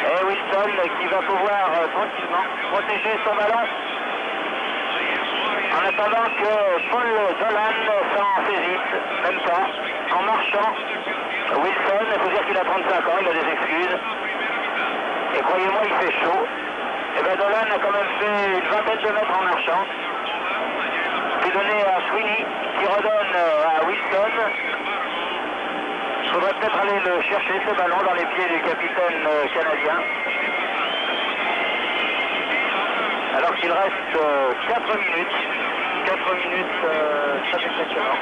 Et Wilson qui va pouvoir tranquillement protéger son ballon. En attendant que Paul Dolan s'en saisisse, même pas, en marchant. Wilson, il faut dire qu'il a 35 ans, il a des excuses. Et croyez-moi, il fait chaud. Et bien Dolan a quand même fait une vingtaine de mètres en marchant. C'est donné à Sweeney, qui redonne à Wilson. Il faudrait peut-être aller le chercher, ce ballon, dans les pieds du capitaine canadien. Alors qu'il reste 4 minutes. 4 minutes, très exactement.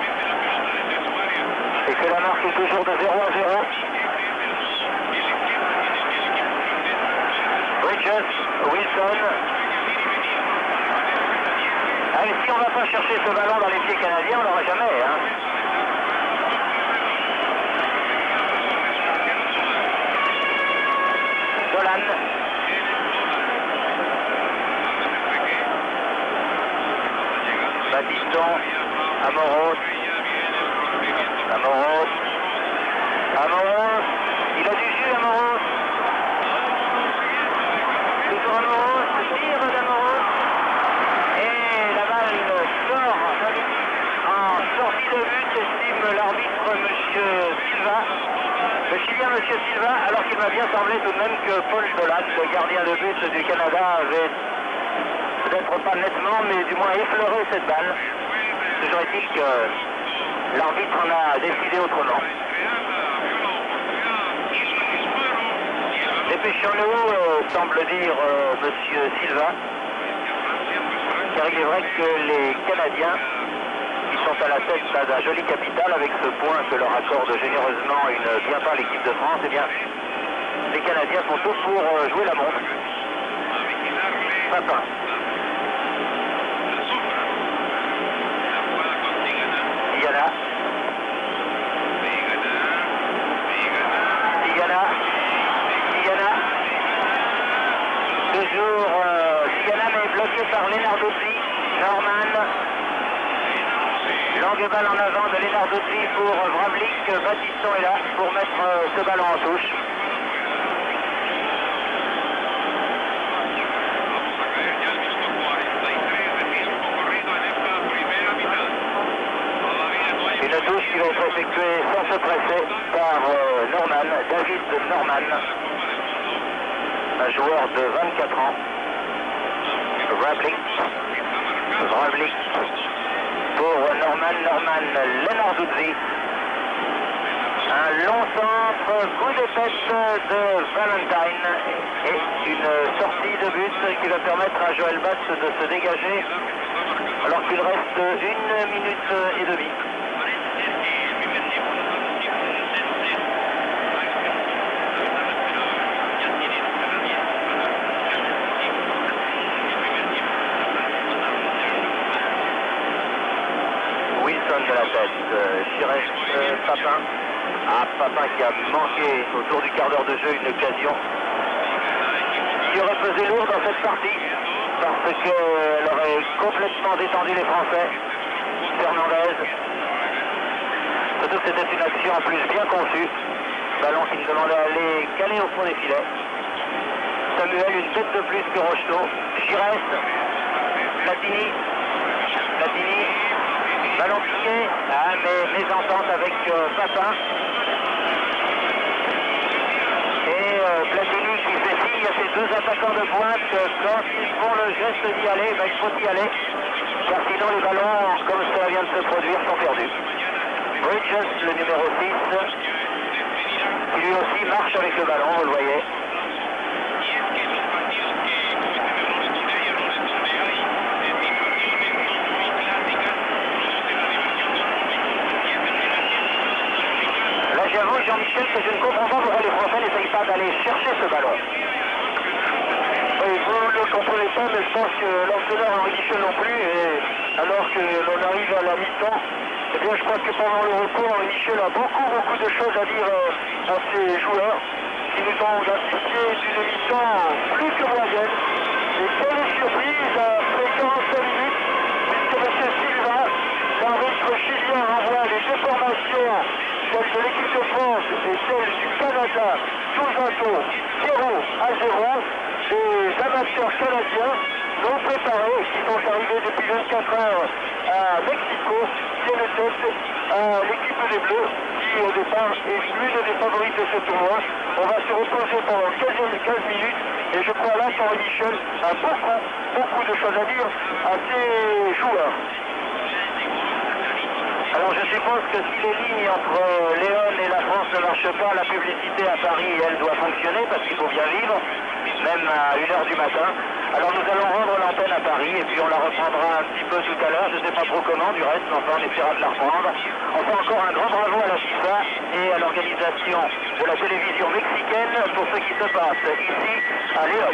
Et que la marque est toujours de 0 à 0. Bridges, Wilson. Allez, si on ne va pas chercher ce ballon dans les pieds canadiens, on l'aura jamais. Hein. Dolan. Battiston. Amoros. Il a du jus, Amoros. Toujours Amoros, tire d'Amoros. Et la balle sort en sortie de but, estime l'arbitre M. Silva. Le Chilien M. Silva, alors qu'il m'a bien semblé tout de même que Paul Dolan, le gardien de but du Canada, avait peut-être pas nettement, mais du moins effleuré cette balle. Toujours est-il que l'arbitre en a décidé autrement. Dépêchons-nous, semble dire M. Silva, car il est vrai que les Canadiens, qui sont à la tête d'un joli capital avec ce point que leur accorde généreusement une bien pâle équipe de France, eh bien, les Canadiens font tout pour jouer la montre. Papin. Tigana. Toujours Tigana, mais bloqué par Lenarduzzi. Norman. Longue balle en avant de Lenarduzzi pour Vravlik. Battiston est là pour mettre ce ballon en touche. qui va être effectué sans se presser par David Norman, un joueur de 24 ans. Vrablik pour Norman Lenarduzzi. Un long centre, coup de tête de Valentine et une sortie de but qui va permettre à Joël Batz de se dégager alors qu'il reste 1 minute et demie. Wilson de la tête, Chirès Papin. Papin qui a manqué autour du quart d'heure de jeu une occasion qui aurait pesé lourd dans cette partie parce qu'elle aurait complètement détendu les Français. Fernandez. Surtout que c'était une action en plus bien conçue. Ballon qui nous demandait à aller caler au fond des filets. Samuel, une tête de plus que Rocheteau. Giresse. Platini. Ballon piqué. Mais mésentente avec Papin. Platini qui fait signe à ses deux attaquants de pointe que quand ils font le geste d'y aller, il faut y aller, car sinon les ballons, comme cela vient de se produire, sont perdus. Bridges, le numéro 6, qui lui aussi marche avec le ballon, vous le voyez. J'avoue, Jean-Michel, que je ne comprends pas pourquoi les Français n'essayent pas d'aller chercher ce ballon. Oui, vous ne le comprenez pas, mais je pense que l'entraîneur Henri Michel non plus, et alors que l'on arrive à la mi-temps, eh bien je pense que pendant le repos, Henri Michel a beaucoup de choses à dire à ses joueurs, qui nous ont identifié d'une mi-temps plus que moyenne. Et quelle surprise après 45 minutes, puisque M. Silva, l'arbitre chilien, envoie les deux formations, celle de l'équipe de France et celle du Canada, tous un tour, 0-0. Les amateurs canadiens non préparés, qui sont arrivés depuis 24 heures à Mexico, tiennent tête à l'équipe des Bleus, qui au départ est l'une des favorites de ce tournoi. On va se reposer pendant 15 minutes, et je crois là qu'Henri Michel a beaucoup de choses à dire à ses joueurs. Alors je suppose que si les lignes entre Léon et la France ne marchent pas, la publicité à Paris, elle doit fonctionner parce qu'il faut bien vivre, même à 1h du matin. Alors nous allons rendre l'antenne à Paris et puis on la reprendra un petit peu tout à l'heure, je ne sais pas trop comment du reste, mais enfin on essaiera de la reprendre. On fait encore un grand bravo à la FIFA et à l'organisation de la télévision mexicaine pour ce qui se passe ici à Léon.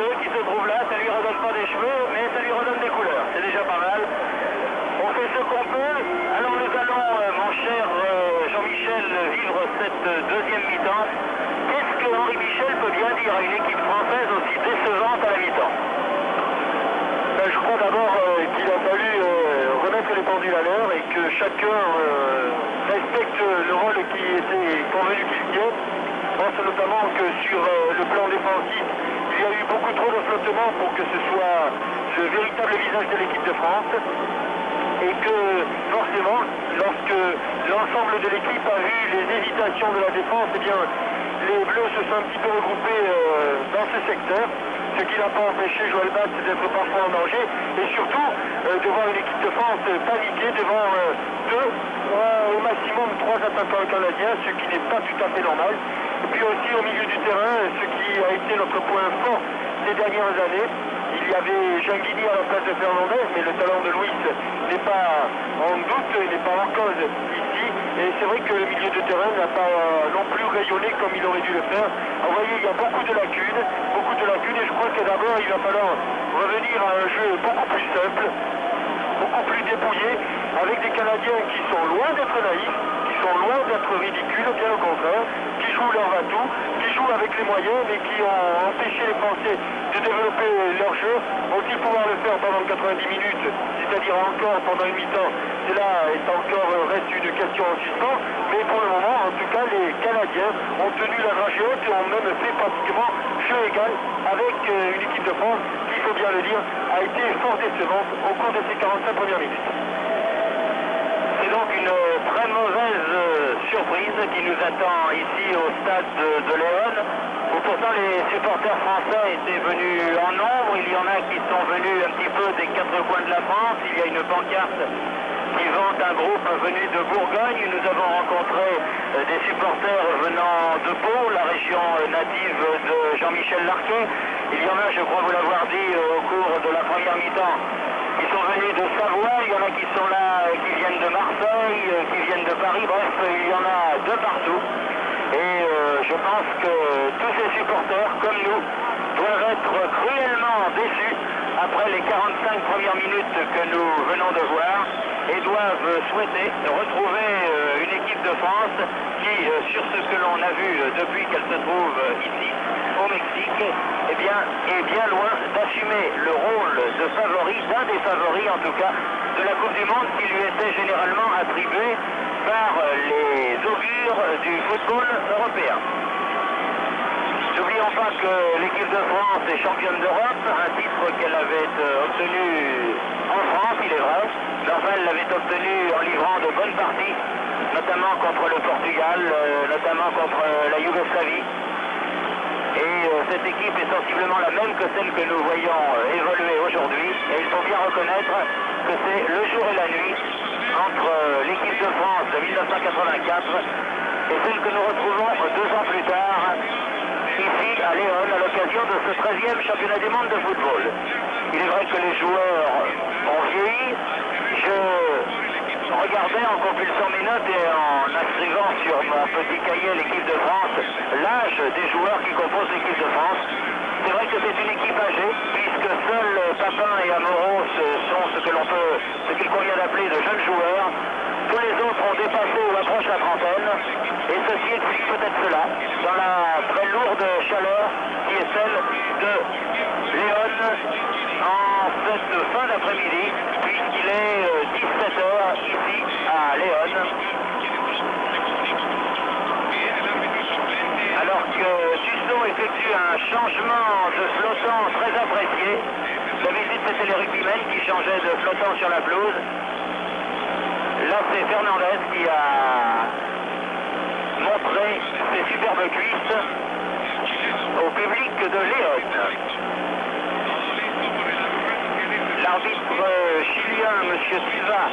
cheveux qui se trouvent là. Ça lui redonne pas des cheveux, mais ça lui redonne des couleurs. C'est déjà pas mal. On fait ce qu'on peut. Alors nous allons, mon cher Jean-Michel, vivre cette deuxième mi-temps. Qu'est-ce que Henri Michel peut bien dire à une équipe française aussi décevante à la mi-temps? Je crois d'abord qu'il a fallu remettre les pendules à l'heure et que chacun respecte le rôle qui était convenu qu'il tienne. Je pense notamment que sur le plan défensif, il y a eu beaucoup trop de flottement pour que ce soit le véritable visage de l'équipe de France. Et que forcément, lorsque l'ensemble de l'équipe a vu les hésitations de la défense, eh bien, les Bleus se sont un petit peu regroupés dans ce secteur, ce qui n'a pas empêché Joël Bast d'être parfois en danger, et surtout de voir une équipe de France paniquer devant deux, au maximum trois attaquants canadiens, ce qui n'est pas tout à fait normal. Et puis aussi au milieu du terrain, ce qui a été notre point fort ces dernières années. Il y avait Jean-Guigny à la place de Fernandez, mais le talent de Luis n'est pas en doute, il n'est pas en cause ici. Et c'est vrai que le milieu de terrain n'a pas non plus rayonné comme il aurait dû le faire. Vous voyez, il y a beaucoup de lacunes, et je crois que d'abord il va falloir revenir à un jeu beaucoup plus simple, beaucoup plus dépouillé, avec des Canadiens qui sont loin d'être naïfs, qui sont loin d'être ridicules, bien au contraire, qui jouent leur atout, qui jouent avec les moyens, mais qui ont empêché les Français de développer leur jeu. Vont-ils pouvoir le faire pendant 90 minutes, c'est-à-dire encore pendant une mi-temps? Cela reste une question en suspens, mais pour le moment, en tout cas, les Canadiens ont tenu la dragée haute et ont même fait pratiquement jeu égal avec une équipe de France qui, il faut bien le dire, a été fort décevante au cours de ces 45 premières minutes. C'est donc une très mauvaise surprise qui nous attend ici au stade de Léon, où pourtant les supporters français étaient venus en nombre. Il y en a qui sont venus un petit peu des quatre coins de la France. Il y a une pancarte qui vante un groupe venu de Bourgogne. Nous avons rencontré des supporters venant de Pau, la région native de Jean-Michel Larquet. Il y en a, je crois vous l'avoir dit au cours de la première mi-temps, qui sont venus de Savoie, il y en a qui sont là, qui viennent de Marseille, qui viennent de Paris, bref, il y en a de partout. Et je pense que tous ces supporters, comme nous, doivent être cruellement déçus après les 45 premières minutes que nous venons de voir et doivent souhaiter retrouver une équipe de France qui, sur ce que l'on a vu depuis qu'elle se trouve ici, au Mexique, eh bien, est bien loin d'assumer le rôle de favori, d'un des favoris en tout cas, de la Coupe du Monde qui lui était généralement attribuée par les augures du football européen. N'oublions pas que l'équipe de France est championne d'Europe, un titre qu'elle avait obtenu en France, il est vrai, mais enfin elle l'avait obtenu en livrant de bonnes parties, notamment contre le Portugal, notamment contre la Yougoslavie. Et cette équipe est sensiblement la même que celle que nous voyons évoluer aujourd'hui. Et il faut bien reconnaître que c'est le jour et la nuit entre l'équipe de France de 1984 et celle que nous retrouvons 2 ans plus tard, ici à Léon, à l'occasion de ce 13e championnat du monde de football. Il est vrai que les joueurs ont vieilli. Je regardais en compulsant mes notes et en inscrivant sur mon petit cahier l'équipe de France l'âge des joueurs qui composent l'équipe de France. C'est vrai que c'est une équipe âgée, puisque seuls Papin et Amoros sont ce qu'il convient d'appeler de jeunes joueurs. Tous les autres ont dépassé ou approchent la trentaine, et ceci explique peut-être cela, dans la très lourde chaleur qui est celle de Léon en cette fin d'après-midi, puisqu'il est 17h ici à Léon. Alors que Tussaud effectue un changement de flottant très apprécié. D'habitude c'était les rugbymen qui changeaient de flottant sur la pelouse. Là c'est Fernandez qui a montré ses superbes cuisses au public de Léon. L'arbitre chilien, M. Silva,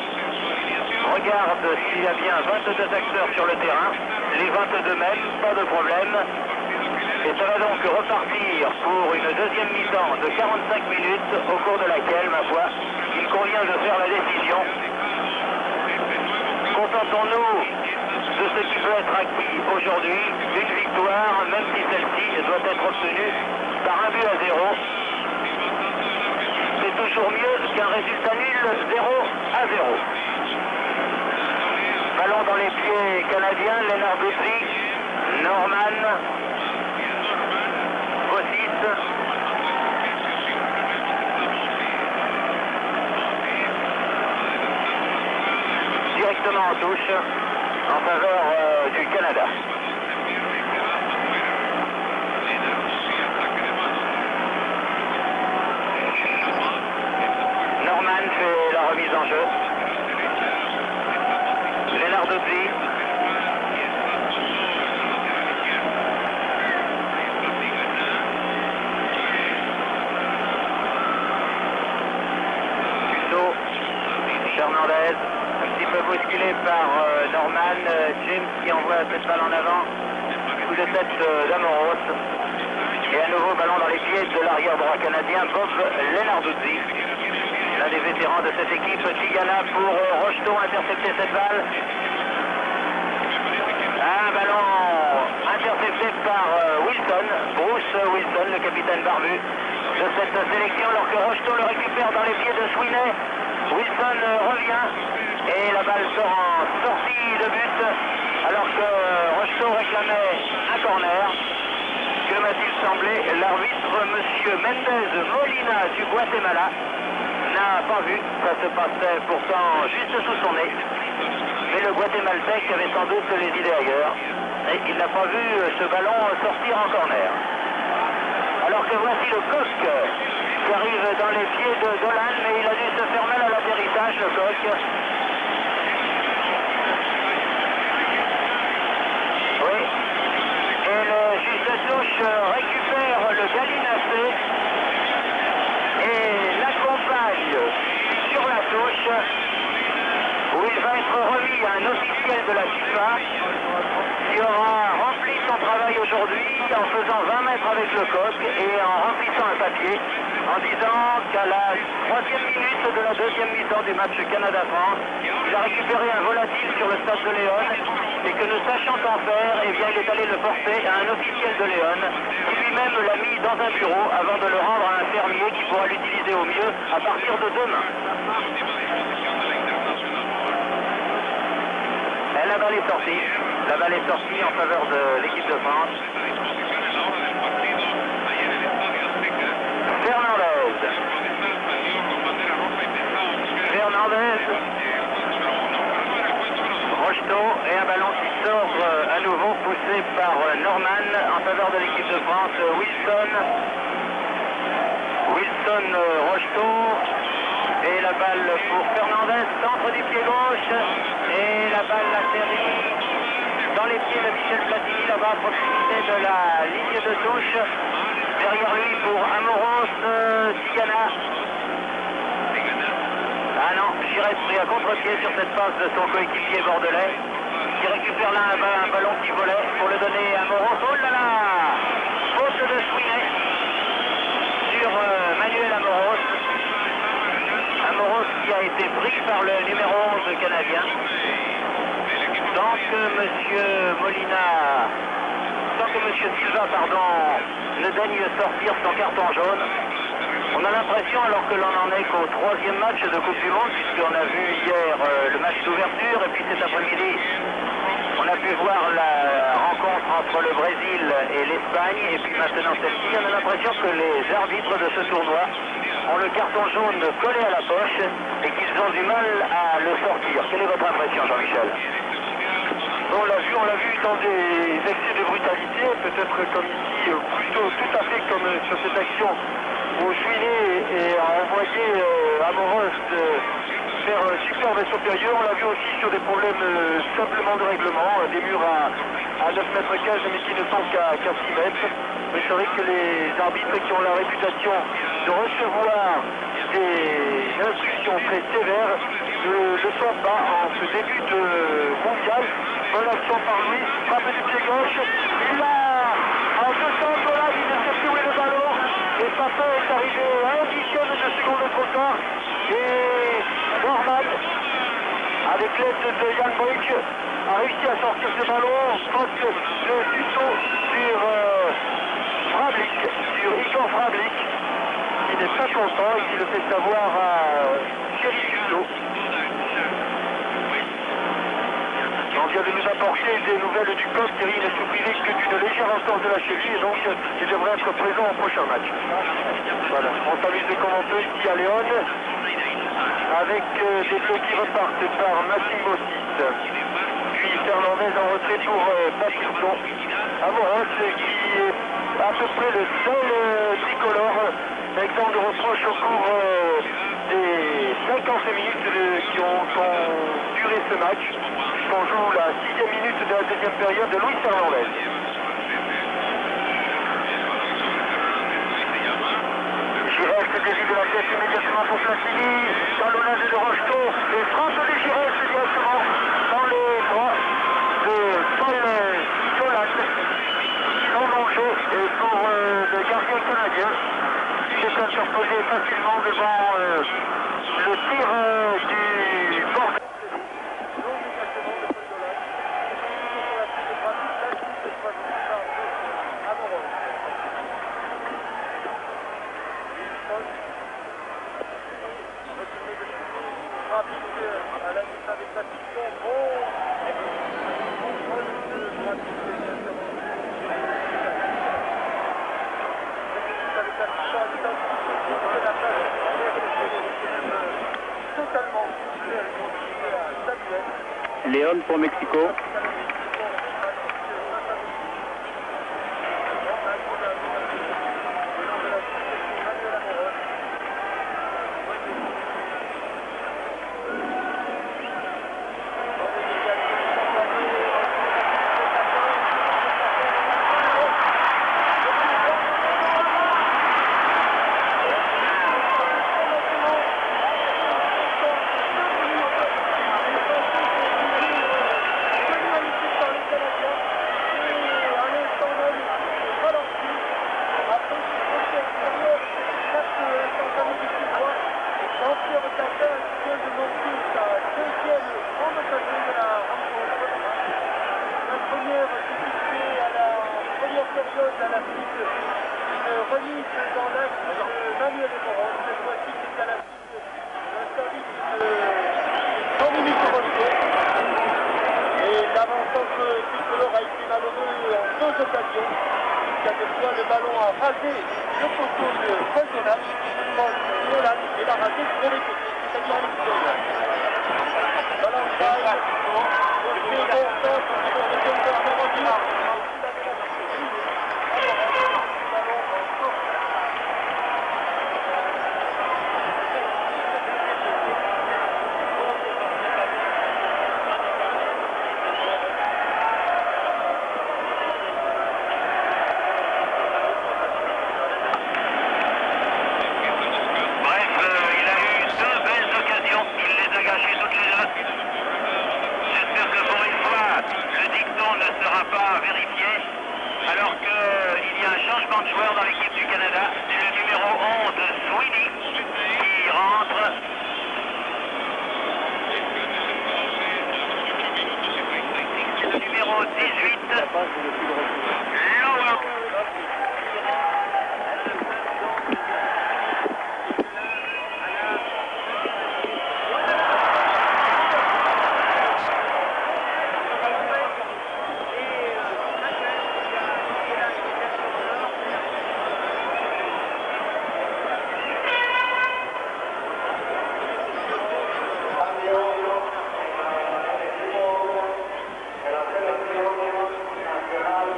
regarde s'il y a bien 22 acteurs sur le terrain, les 22 même, pas de problème. Et ça va donc repartir pour une deuxième mi-temps de 45 minutes, au cours de laquelle, ma foi, il convient de faire la décision. Contentons-nous de ce qui peut être acquis aujourd'hui, une victoire, même si celle-ci doit être obtenue par 1-0. toujours mieux qu'un résultat nul 0-0. Ballon dans les pieds canadiens, Lennart Dudley, Norman, Gossis. Directement en touche en faveur du Canada. Norman fait la remise en jeu. Lennart Dudley. Cusso. Fernandez. Un petit peu bousculé par Norman. James qui envoie cette balle en avant. Coup de tête d'Amoros. Et à nouveau ballon dans les pieds de l'arrière droit canadien, Bob Lennart Dudley. L'un des vétérans de cette équipe, Tigana pour Rocheteau, intercepter cette balle. Un ballon intercepté par Wilson, Bruce Wilson, le capitaine barbu de cette sélection, alors que Rocheteau le récupère dans les pieds de Sweeney. Wilson revient et la balle sort en sortie de but, alors que Rocheteau réclamait un corner. Que m'a-t-il semblé? L'arbitre, M. Mendez Molina du Guatemala, n'a pas vu, ça se passait pourtant juste sous son nez. Mais le Guatémaltèque avait sans doute les idées ailleurs. Et il n'a pas vu ce ballon sortir en corner. Alors que voici le coq qui arrive dans les pieds de Dolan, mais il a dû se faire mal à l'atterrissage, le coq. Oui. Et le juge de touche récupère le gallinacé et l'accompagne sur la touche où il va être remis à un officiel de la FIFA qui aura rempli son travail aujourd'hui en faisant 20 mètres avec le coq et en remplissant un papier en disant qu'à la 3e minute de la 2e mi-temps du match Canada-France, il a récupéré un volatile sur le stade de Léon et que ne sachant qu'en faire, eh bien, il est allé le porter à un officiel de Léon qui lui-même l'a mis dans un bureau avant de le rendre à un fermier qui pourra l'utiliser au mieux à partir de demain. Et la balle est sortie. La balle est sortie en faveur de l'équipe de France. Fernandez. Rocheteau et un ballon qui sort à nouveau poussé par Norman en faveur de l'équipe de France. Wilson, Rocheteau. Et la balle pour Fernandez, centre du pied gauche. Et la balle atterrit dans les pieds de Michel Platini, là-bas à proximité de la ligne de touche. Derrière lui pour Amoros, Tigana. Ah non, Giresse pris à contre-pied sur cette passe de son coéquipier bordelais, qui récupère là un ballon qui volait pour le donner à Amoros. Oh là là! Faute de Sweeney sur Manuel Amoros. Amoros qui a été pris par le numéro 11 canadien. Tant que M. Silva, ne daigne sortir son carton jaune. On a l'impression, alors que l'on en est qu'au 3e match de Coupe du Monde, puisqu'on a vu hier le match d'ouverture, et puis cet après-midi, on a pu voir la rencontre entre le Brésil et l'Espagne, et puis maintenant celle-ci, on a l'impression que les arbitres de ce tournoi ont le carton jaune collé à la poche et qu'ils ont du mal à le sortir. Quelle est votre impression, Jean-Michel? On l'a vu dans des excès de brutalité, peut-être comme ici, plutôt tout à fait comme sur cette action où Sweeney a envoyé Amoros faire superbe et supérieur. On l'a vu aussi sur des problèmes simplement de règlement, des murs à 9 mètres 15 mais qui ne sont qu'à 6 mètres. Mais c'est vrai que les arbitres qui ont la réputation de recevoir des instructions très sévères ne le sont pas en ce début de mondial. Bonne action par lui, frappe du pied gauche, il a en 200 dollars, il ne sait plus où est le ballon, et Papin est arrivé à un dixième de seconde trop tard, et Norman, avec l'aide de Jan Boyk, a réussi à sortir ce ballon, passe le tuto sur Igor Fravlik, qui n'est pas très content et qui le fait savoir à Thierry Dussault. On vient de nous apporter des nouvelles du coq. Thierry n'est privé que d'une légère entorse de la cheville et donc il devrait être présent au prochain match. Voilà, on s'amuse comme on peut ici à Léon avec des bleus qui repartent par Massimo 6. Puis Fernandez en retrait pour Pattinson. Amoros qui est à peu près le seul tricolore exempt de reproche au cours des 50 minutes qui ont duré ce match. On joue la 6e minute de la deuxième période de Luis Fernandez. Giresse dévie de la tête immédiatement pour Platini. Talonnage de Rocheteau et frappe de Giresse directement dans les bras de Paul Solat. Son danger et pour le gardien canadien qui s'est interposé facilement devant le tir du bord. À la lutte avec la fiction, bon contrôle de droite avec la fiction à l'état de la place totalement Samuel. Léon pour Mexico. À la suite d'une remise dans l'axe de Manuel Moron. Cette fois-ci, c'est à la suite d'un service de Dominique Rocher. Et l'avant-centre tricolore a été malheureux en 2 occasions. Cette fois, le ballon a rasé le poteau de Paul Solat. Paul Solat et l'a rasé de les côtés, c'est-à-dire à l'extérieur. Valentine, au second centre, joueur dans l'équipe du Canada, c'est le numéro 11, Sweeney, qui rentre. C'est le numéro 18, Lowe. Nacional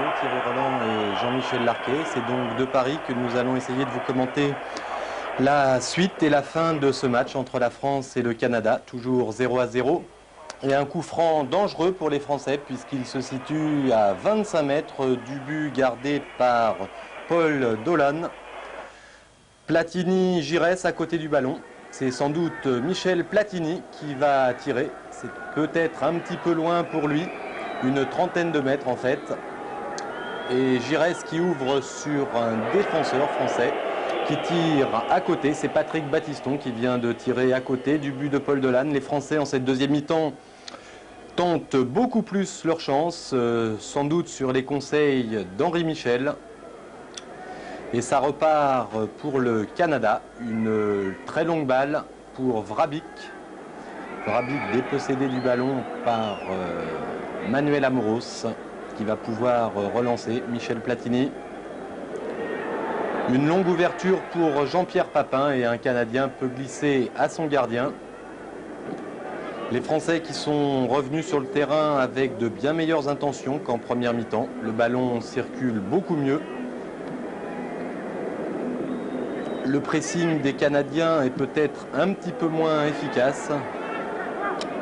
Crochetot, Thierry Roland et Jean-Michel Larquet. C'est donc de Paris que nous allons essayer de vous commenter la suite et la fin de ce match entre la France et le Canada, toujours 0-0. Et un coup franc dangereux pour les Français puisqu'il se situe à 25 mètres du but gardé par Paul Dolan. Platini, Giresse à côté du ballon. C'est sans doute Michel Platini qui va tirer. C'est peut-être un petit peu loin pour lui, une trentaine de mètres en fait. Et Giresse qui ouvre sur un défenseur français qui tire à côté. C'est Patrick Battiston qui vient de tirer à côté du but de Paul Dolan. Les Français en cette deuxième mi-temps tentent beaucoup plus leur chance, sans doute sur les conseils d'Henri Michel. Et ça repart pour le Canada, une très longue balle pour Vrabic. Vrabic dépossédé du ballon par Manuel Amoros qui va pouvoir relancer Michel Platini. Une longue ouverture pour Jean-Pierre Papin et un Canadien peut glisser à son gardien. Les Français qui sont revenus sur le terrain avec de bien meilleures intentions qu'en première mi-temps. Le ballon circule beaucoup mieux. Le pressing des Canadiens est peut-être un petit peu moins efficace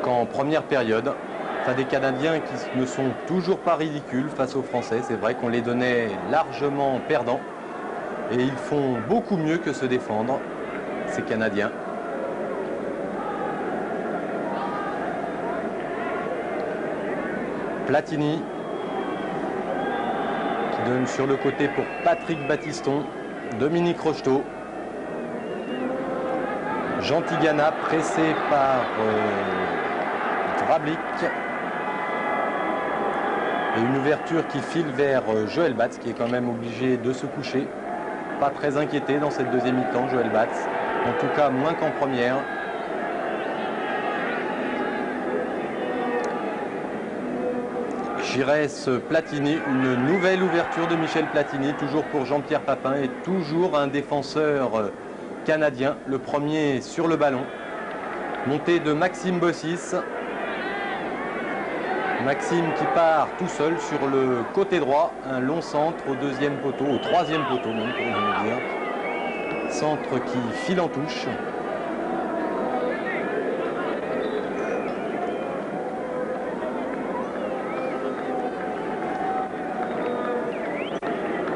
qu'en première période. Enfin, des Canadiens qui ne sont toujours pas ridicules face aux Français. C'est vrai qu'on les donnait largement perdants. Et ils font beaucoup mieux que se défendre, ces Canadiens. Platini qui donne sur le côté pour Patrick Battiston. Dominique Rocheteau. Jean Tigana pressé par Vrabic. Et une ouverture qui file vers Joël Batz qui est quand même obligé de se coucher. Pas très inquiété dans cette deuxième mi-temps, Joël Batz. En tout cas, moins qu'en première. Giresse Platini, une nouvelle ouverture de Michel Platini, toujours pour Jean-Pierre Papin et toujours un défenseur canadien, le premier sur le ballon. Montée de Maxime Bossis. Maxime qui part tout seul sur le côté droit, un long centre au deuxième poteau, au troisième poteau même pour vous dire. Centre qui file en touche.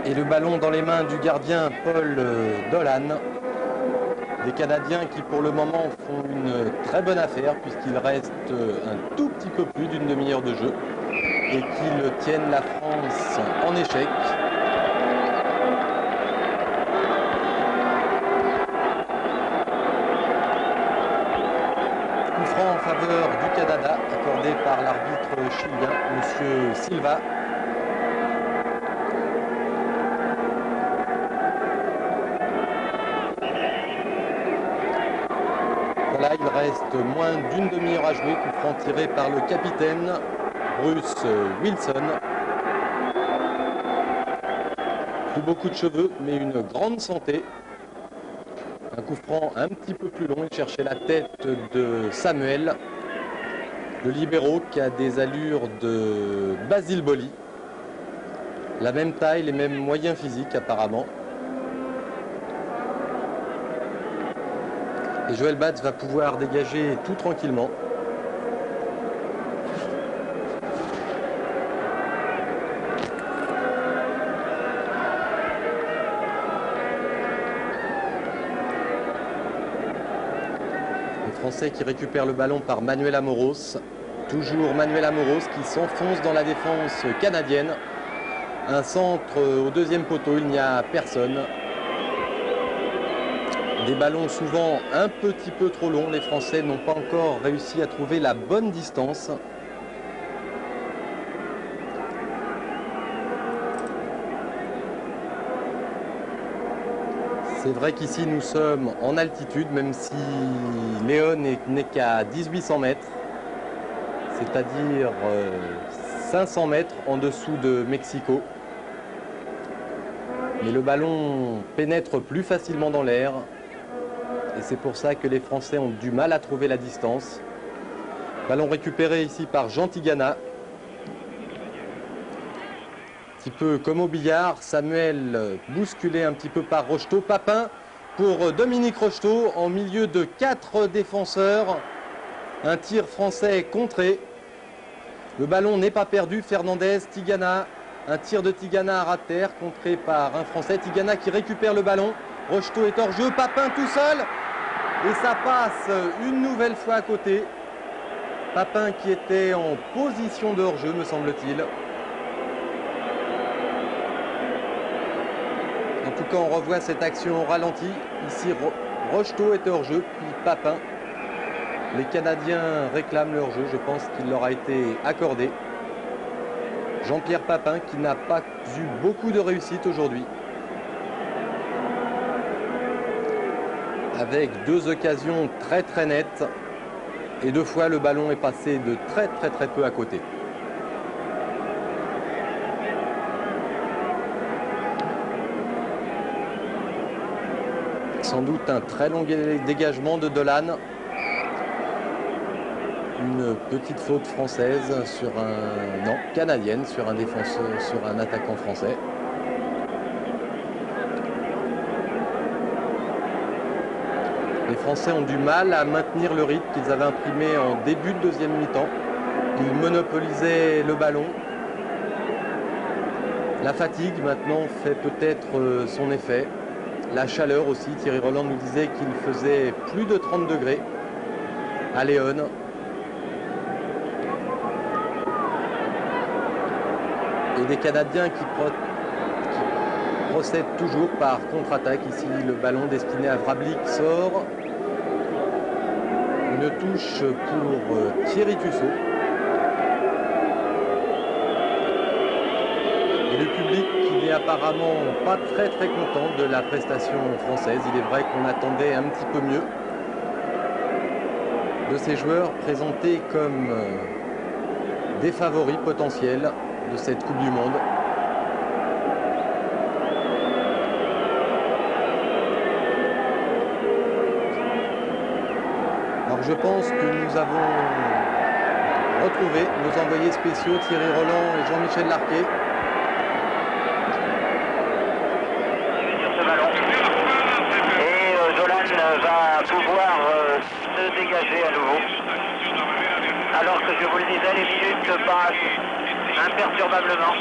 Et le ballon dans les mains du gardien Paul Dolan. Des Canadiens qui pour le moment font une très bonne affaire puisqu'il reste un tout petit peu plus d'une demi-heure de jeu et qu'ils tiennent la France en échec. Coup franc en faveur du Canada accordé par l'arbitre chilien, M. Silva. Là, il reste moins d'une demi-heure à jouer. Coup franc tiré par le capitaine Bruce Wilson. Plus beaucoup de cheveux, mais une grande santé. Un coup franc un petit peu plus long. Il cherchait la tête de Samuel, le libéro qui a des allures de Basile Boli. La même taille, les mêmes moyens physiques apparemment. Et Joël Batz va pouvoir dégager tout tranquillement. Les Français qui récupèrent le ballon par Manuel Amoros. Toujours Manuel Amoros qui s'enfonce dans la défense canadienne. Un centre au deuxième poteau, il n'y a personne. Des ballons souvent un petit peu trop longs. Les Français n'ont pas encore réussi à trouver la bonne distance. C'est vrai qu'ici nous sommes en altitude, même si Léon n'est qu'à 1800 mètres, c'est-à-dire 500 mètres en dessous de Mexico. Mais le ballon pénètre plus facilement dans l'air. Et c'est pour ça que les Français ont du mal à trouver la distance. Ballon récupéré ici par Jean Tigana. petit peu comme au billard. Samuel bousculé un petit peu par Rocheteau. Papin pour Dominique Rocheteau en milieu de 4 défenseurs. Un tir français contré. Le ballon n'est pas perdu. Fernandez, Tigana. Un tir de Tigana à ras de terre contré par un Français. Tigana qui récupère le ballon. Rocheteau est hors jeu. Papin tout seul. Et ça passe une nouvelle fois à côté. Papin qui était en position de hors-jeu, me semble-t-il. En tout cas, on revoit cette action au ralenti. Ici, Rocheteau était hors-jeu, puis Papin. Les Canadiens réclament le hors-jeu. Je pense qu'il leur a été accordé. Jean-Pierre Papin qui n'a pas eu beaucoup de réussite aujourd'hui. Avec 2 occasions très nettes. Et 2 fois, le ballon est passé de très peu à côté. Sans doute un très long dégagement de Dolan. Une petite faute française sur un... Non, canadienne sur un défenseur, sur un attaquant français. Les Français ont du mal à maintenir le rythme qu'ils avaient imprimé en début de deuxième mi-temps. Ils monopolisaient le ballon. La fatigue maintenant fait peut-être son effet. La chaleur aussi. Thierry Roland nous disait qu'il faisait plus de 30 degrés à Léon. Et des Canadiens qui procèdent toujours par contre-attaque. Ici, le ballon destiné à Vrablic sort. Une touche pour Thierry Tussaud. Et le public qui n'est apparemment pas très content de la prestation française. Il est vrai qu'on attendait un petit peu mieux de ces joueurs présentés comme des favoris potentiels de cette Coupe du Monde. Alors je pense que nous avons retrouvé nos envoyés spéciaux Thierry Roland et Jean-Michel Larquet. Et Dolan va pouvoir se dégager à nouveau. Alors que je vous le disais, les minutes passent imperturbablement.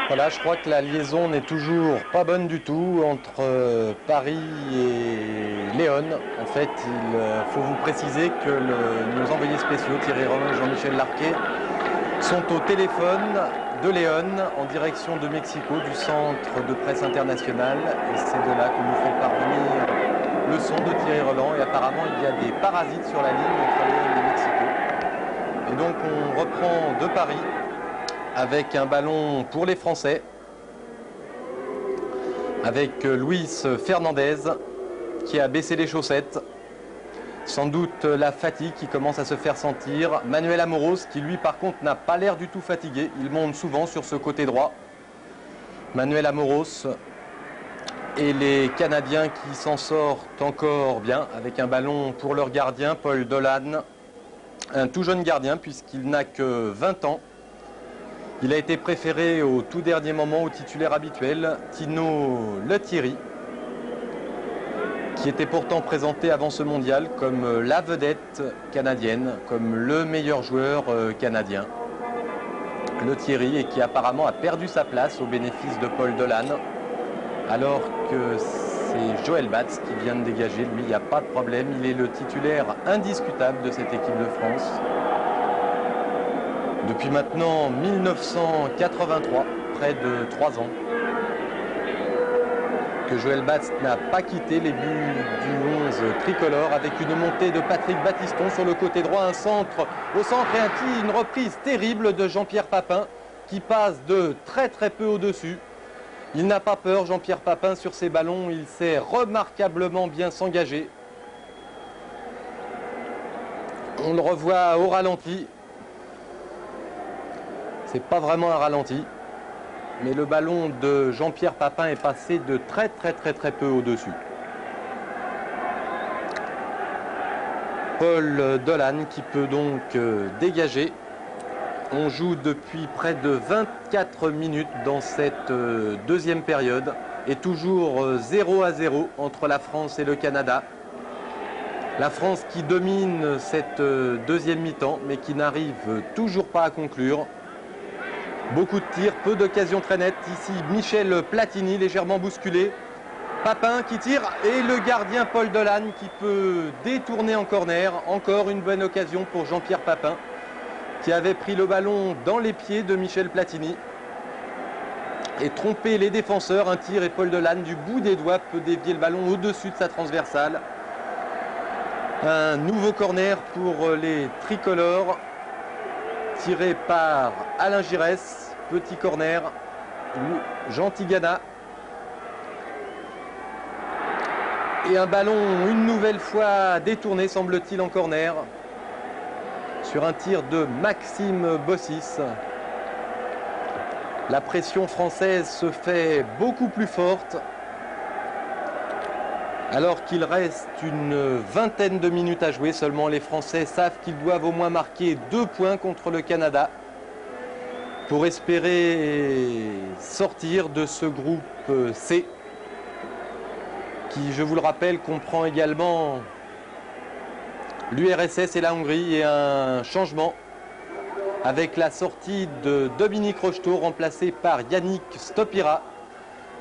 Voilà, je crois que la liaison n'est toujours pas bonne du tout entre Paris et Léon. En fait, il faut vous préciser que nos envoyés spéciaux, Thierry Roland et Jean-Michel Larquet, sont au téléphone de Léon en direction de Mexico, du centre de presse international. Et c'est de là qu'on nous fait parvenir le son de Thierry Roland. Et apparemment, il y a des parasites sur la ligne entre Léon et Mexico. Et donc, on reprend de Paris avec un ballon pour les Français, avec Luis Fernandez qui a baissé les chaussettes. Sans doute la fatigue qui commence à se faire sentir. Manuel Amoros qui lui par contre n'a pas l'air du tout fatigué. Il monte souvent sur ce côté droit. Manuel Amoros et les Canadiens qui s'en sortent encore bien avec un ballon pour leur gardien Paul Dolan. Un tout jeune gardien puisqu'il n'a que 20 ans. Il a été préféré au tout dernier moment au titulaire habituel, Tino Lethierry, qui était pourtant présenté avant ce mondial comme la vedette canadienne, comme le meilleur joueur canadien. Lethierry, et qui apparemment a perdu sa place au bénéfice de Paul Dolan, alors que c'est Joël Batz qui vient de dégager. Lui, il n'y a pas de problème, il est le titulaire indiscutable de cette équipe de France. Depuis maintenant 1983, près de 3 ans, que Joël Batz n'a pas quitté les buts du 11 tricolore, avec une montée de Patrick Battiston sur le côté droit, un centre au centre et une reprise terrible de Jean-Pierre Papin qui passe de très peu au-dessus. Il n'a pas peur, Jean-Pierre Papin, sur ses ballons, il sait remarquablement bien s'engager. On le revoit au ralenti. C'est pas vraiment un ralenti. Mais le ballon de Jean-Pierre Papin est passé de très peu au-dessus. Paul Dolan qui peut donc dégager. On joue depuis près de 24 minutes dans cette deuxième période. Et toujours 0-0 entre la France et le Canada. La France qui domine cette deuxième mi-temps, mais qui n'arrive toujours pas à conclure. Beaucoup de tirs, peu d'occasions très nettes. Ici, Michel Platini, légèrement bousculé. Papin qui tire et le gardien Paul Dolan qui peut détourner en corner. Encore une bonne occasion pour Jean-Pierre Papin qui avait pris le ballon dans les pieds de Michel Platini et trompé les défenseurs. Un tir et Paul Dolan du bout des doigts peut dévier le ballon au-dessus de sa transversale. Un nouveau corner pour les tricolores. Tiré par Alain Giresse, petit corner, Jean Tigana. Et un ballon une nouvelle fois détourné, semble-t-il, en corner, sur un tir de Maxime Bossis. La pression française se fait beaucoup plus forte, alors qu'il reste une vingtaine de minutes à jouer. Seulement les Français savent qu'ils doivent au moins marquer 2 points contre le Canada pour espérer sortir de ce groupe C qui, je vous le rappelle, comprend également l'URSS et la Hongrie, et un changement avec la sortie de Dominique Rocheteau remplacé par Yannick Stopira,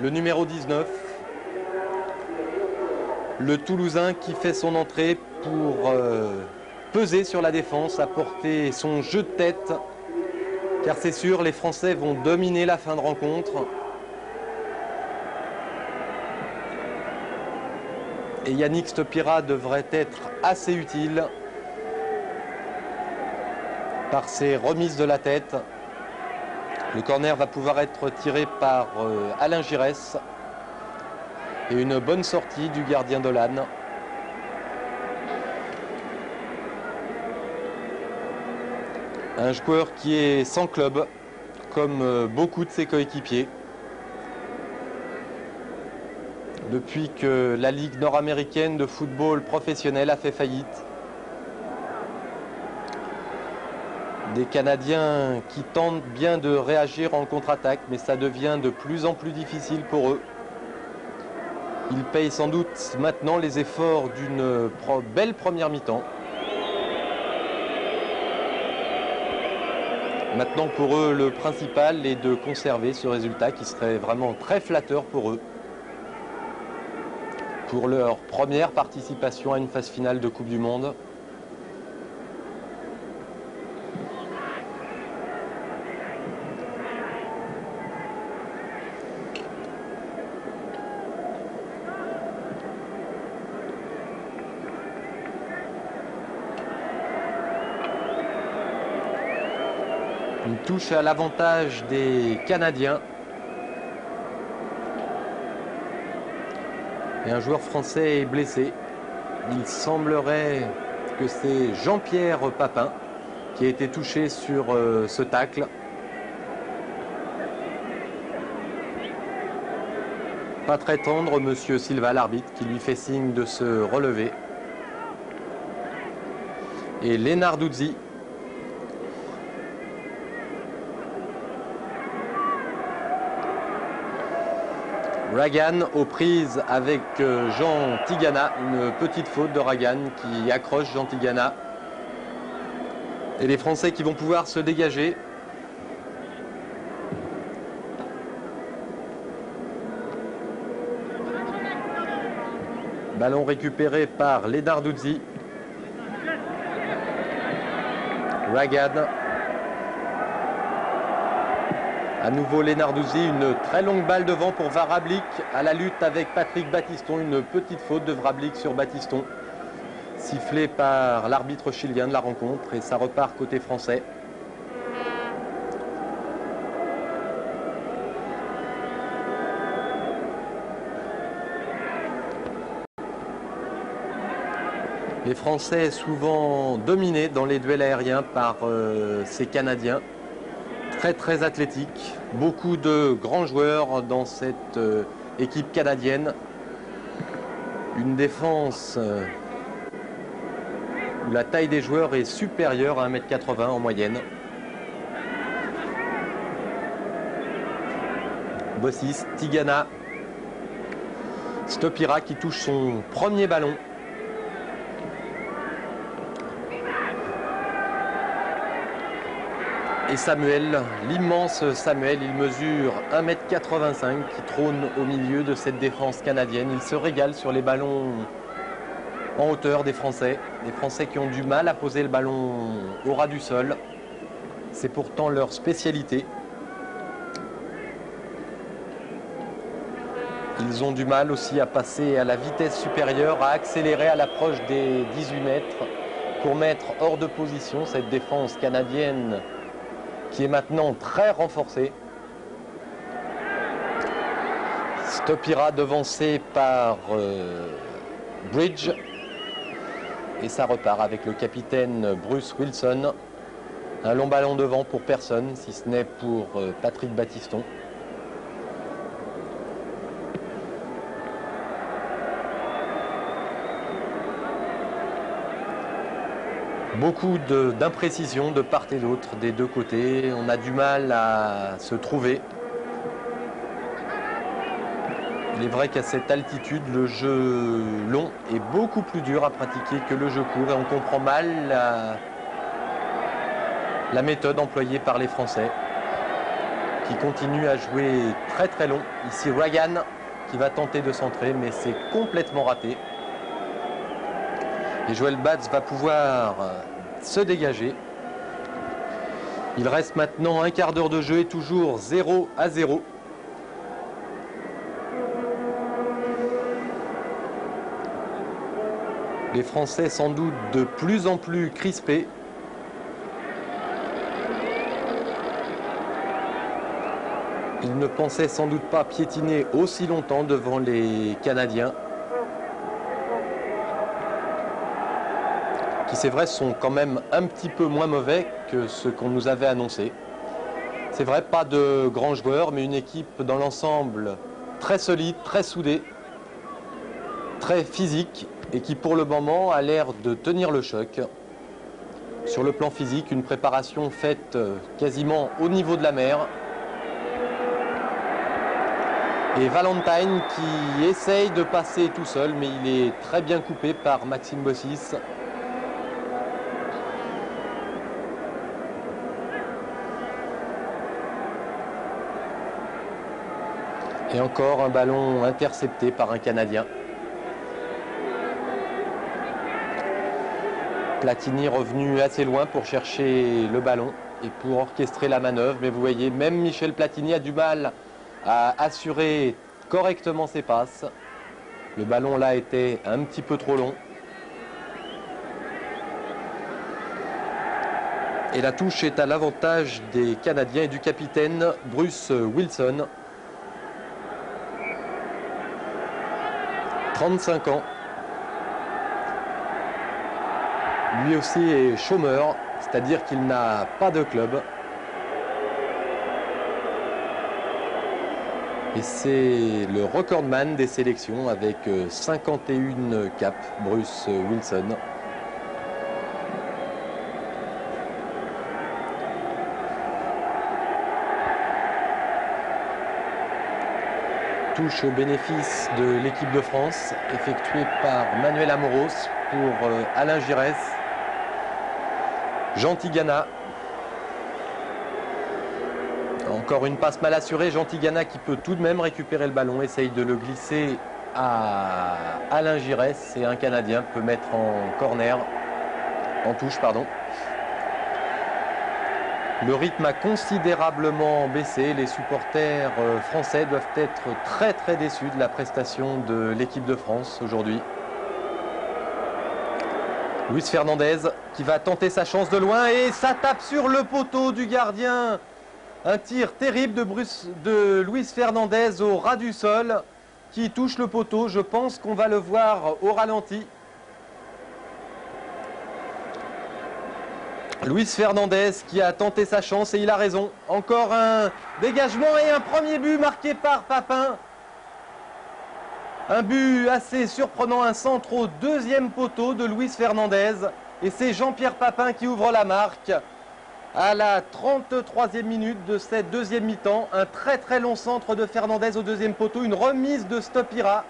le numéro 19. Le Toulousain qui fait son entrée pour peser sur la défense, apporter son jeu de tête, car c'est sûr, les Français vont dominer la fin de rencontre. Et Yannick Stopira devrait être assez utile par ses remises de la tête. Le corner va pouvoir être tiré par Alain Giresse. Et une bonne sortie du gardien Dolan. Un joueur qui est sans club, comme beaucoup de ses coéquipiers. Depuis que la Ligue nord-américaine de football professionnel a fait faillite. Des Canadiens qui tentent bien de réagir en contre-attaque, mais ça devient de plus en plus difficile pour eux. Ils payent sans doute maintenant les efforts d'une belle première mi-temps. Maintenant, pour eux, le principal est de conserver ce résultat qui serait vraiment très flatteur pour eux, pour leur première participation à une phase finale de Coupe du Monde. Une touche à l'avantage des Canadiens. Et un joueur français est blessé. Il semblerait que c'est Jean-Pierre Papin qui a été touché sur ce tacle. Pas très tendre, monsieur Silva, l'arbitre, qui lui fait signe de se relever. Et Lenarduzzi Ragan aux prises avec Jean Tigana, une petite faute de Ragan qui accroche Jean Tigana. Et les Français qui vont pouvoir se dégager. Ballon récupéré par Lenarduzzi. Ragan. À nouveau Lenarduzzi, une très longue balle devant pour Vrablic à la lutte avec Patrick Battiston. Une petite faute de Vrablic sur Battiston, sifflée par l'arbitre chilien de la rencontre, et ça repart côté français. Les Français souvent dominés dans les duels aériens par ces Canadiens. Très athlétique, beaucoup de grands joueurs dans cette équipe canadienne. Une défense où la taille des joueurs est supérieure à 1,80 m en moyenne. Bossis, Tigana, Stopira qui touche son premier ballon. Et Samuel, l'immense Samuel, il mesure 1,85 m, qui trône au milieu de cette défense canadienne. Il se régale sur les ballons en hauteur des Français qui ont du mal à poser le ballon au ras du sol. C'est pourtant leur spécialité. Ils ont du mal aussi à passer à la vitesse supérieure, à accélérer à l'approche des 18 mètres pour mettre hors de position cette défense canadienne qui est maintenant très renforcée. Stopira devancé par Bridge. Et ça repart avec le capitaine Bruce Wilson. Un long ballon devant pour personne, si ce n'est pour Patrick Battiston. Beaucoup d'imprécisions de part et d'autre des deux côtés. On a du mal à se trouver. Il est vrai qu'à cette altitude, le jeu long est beaucoup plus dur à pratiquer que le jeu court. Et on comprend mal la méthode employée par les Français, qui continuent à jouer très long. Ici Ragan qui va tenter de centrer, mais c'est complètement raté. Et Joël Batz va pouvoir se dégager. Il reste maintenant un quart d'heure de jeu et toujours 0-0. Les Français sans doute de plus en plus crispés. Ils ne pensaient sans doute pas piétiner aussi longtemps devant les Canadiens, qui c'est vrai sont quand même un petit peu moins mauvais que ce qu'on nous avait annoncé. C'est vrai, pas de grands joueurs, mais une équipe dans l'ensemble très solide, très soudée, très physique, et qui pour le moment a l'air de tenir le choc. Sur le plan physique, une préparation faite quasiment au niveau de la mer. Et Valentine qui essaye de passer tout seul, mais il est très bien coupé par Maxime Bossis. Et encore un ballon intercepté par un Canadien. Platini revenu assez loin pour chercher le ballon et pour orchestrer la manœuvre. Mais vous voyez, même Michel Platini a du mal à assurer correctement ses passes. Le ballon là était un petit peu trop long. Et la touche est à l'avantage des Canadiens et du capitaine Bruce Wilson. 35 ans. Lui aussi est chômeur, c'est-à-dire qu'il n'a pas de club. Et c'est le recordman des sélections avec 51 caps, Bruce Wilson. Touche au bénéfice de l'équipe de France, effectuée par Manuel Amoros pour Alain Giresse. Jean Tigana. Encore une passe mal assurée. Jean Tigana qui peut tout de même récupérer le ballon, essaye de le glisser à Alain Giresse. Et un Canadien peut mettre en corner, en touche, pardon. Le rythme a considérablement baissé. Les supporters français doivent être très très déçus de la prestation de l'équipe de France aujourd'hui. Luis Fernandez qui va tenter sa chance de loin et ça tape sur le poteau du gardien. Un tir terrible de Luis Fernandez au ras du sol qui touche le poteau. Je pense qu'on va le voir au ralenti. Luis Fernandez qui a tenté sa chance et il a raison. Encore un dégagement et un premier but marqué par Papin. Un but assez surprenant, un centre au deuxième poteau de Luis Fernandez. Et c'est Jean-Pierre Papin qui ouvre la marque à la 33e minute de cette deuxième mi-temps. Un très très long centre de Fernandez au deuxième poteau. Une remise de Stopira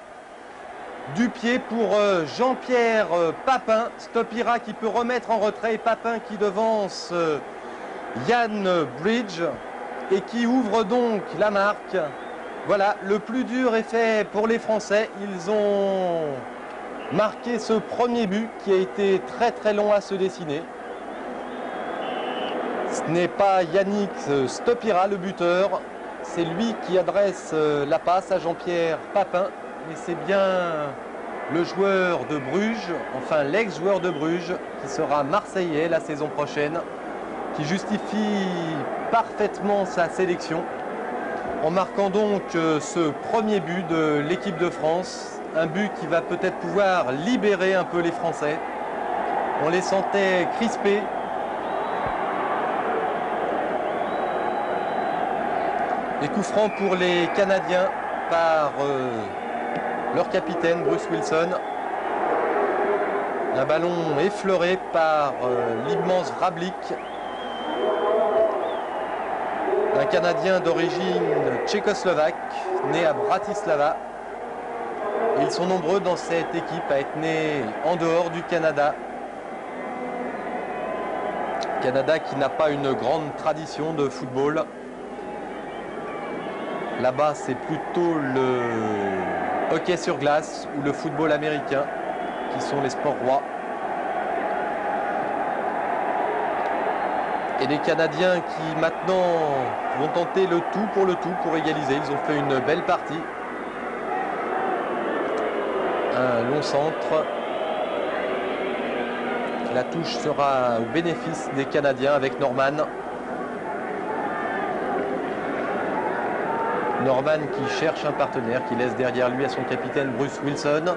du pied pour Jean-Pierre Papin. Stopira qui peut remettre en retrait et Papin qui devance Yann Bridge et qui ouvre donc la marque. Voilà, le plus dur est fait pour les Français. Ils ont marqué ce premier but qui a été très très long à se dessiner. Ce n'est pas Yannick Stopira le buteur, c'est lui qui adresse la passe à Jean-Pierre Papin. Mais c'est bien le joueur de Bruges, enfin l'ex-joueur de Bruges, qui sera marseillais la saison prochaine, qui justifie parfaitement sa sélection, en marquant donc ce premier but de l'équipe de France. Un but qui va peut-être pouvoir libérer un peu les Français. On les sentait crispés. Les coups francs pour les Canadiens par leur capitaine Bruce Wilson. Un ballon effleuré par l'immense Vrablic. Un Canadien d'origine tchécoslovaque, né à Bratislava. Ils sont nombreux dans cette équipe à être nés en dehors du Canada. Canada qui n'a pas une grande tradition de football. Là-bas, c'est plutôt le hockey sur glace ou le football américain qui sont les sports rois. Et les Canadiens qui maintenant vont tenter le tout pour égaliser. Ils ont fait une belle partie. Un long centre. La touche sera au bénéfice des Canadiens avec Norman. Norman qui cherche un partenaire, qui laisse derrière lui à son capitaine Bruce Wilson.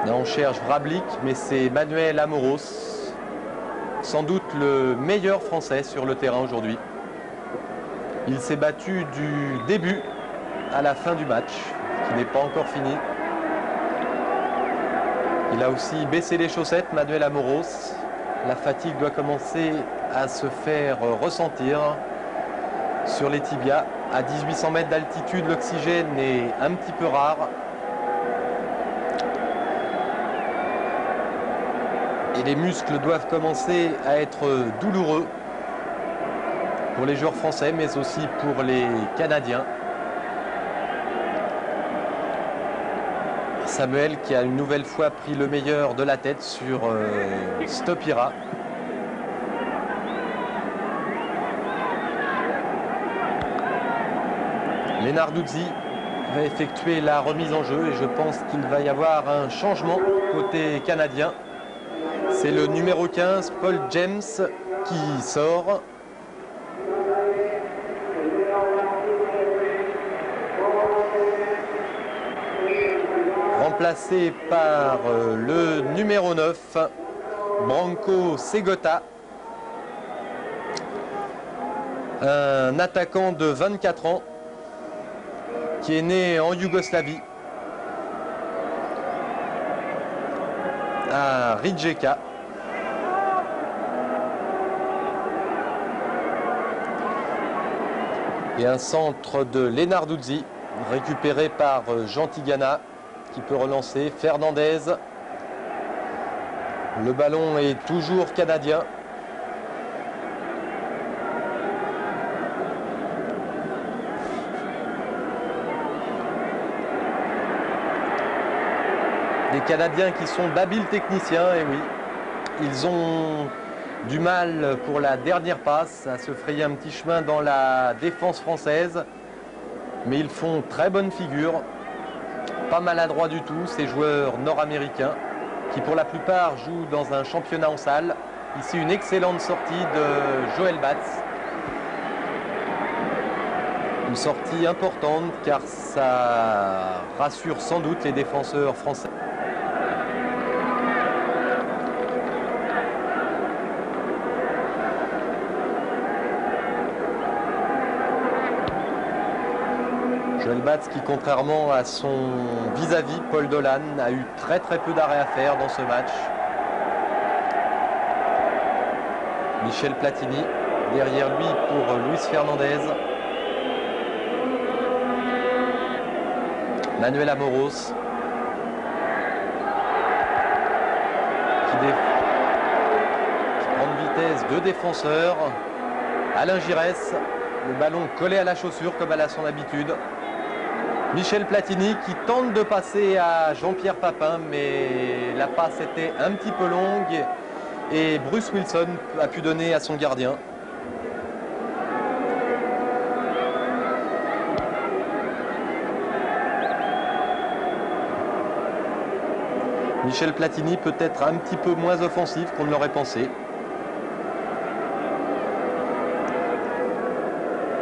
Là, on cherche Vrablic, mais c'est Manuel Amoros, sans doute le meilleur Français sur le terrain aujourd'hui. Il s'est battu du début à la fin du match, qui n'est pas encore fini. Il a aussi baissé les chaussettes, Manuel Amoros. La fatigue doit commencer à se faire ressentir sur les tibias. À 1800 mètres d'altitude, l'oxygène est un petit peu rare. Et les muscles doivent commencer à être douloureux pour les joueurs français, mais aussi pour les Canadiens. Samuel qui a une nouvelle fois pris le meilleur de la tête sur Stopira. Lenarduzzi va effectuer la remise en jeu et je pense qu'il va y avoir un changement côté canadien. C'est le numéro 15, Paul James, qui sort. Remplacé par le numéro 9, Branko Segota. Un attaquant de 24 ans qui est né en Yougoslavie, à Rijeka. Et un centre de Lenarduzzi récupéré par Jean Tigana qui peut relancer. Fernandez. Le ballon est toujours canadien. Des Canadiens qui sont d'habiles techniciens, et oui, ils ont du mal pour la dernière passe à se frayer un petit chemin dans la défense française, mais ils font très bonne figure, pas maladroits du tout, ces joueurs nord-américains qui pour la plupart jouent dans un championnat en salle. Ici une excellente sortie de Joël Batz. Une sortie importante car ça rassure sans doute les défenseurs français. Joël Batz qui, contrairement à son vis-à-vis, Paul Dolan, a eu très peu d'arrêts à faire dans ce match. Michel Platini derrière lui pour Luis Fernandez. Manuel Amoros qui prend de vitesse, deux défenseurs. Alain Giresse, le ballon collé à la chaussure comme elle a son habitude. Michel Platini qui tente de passer à Jean-Pierre Papin, mais la passe était un petit peu longue et Bruce Wilson a pu donner à son gardien. Michel Platini peut-être un petit peu moins offensif qu'on ne l'aurait pensé.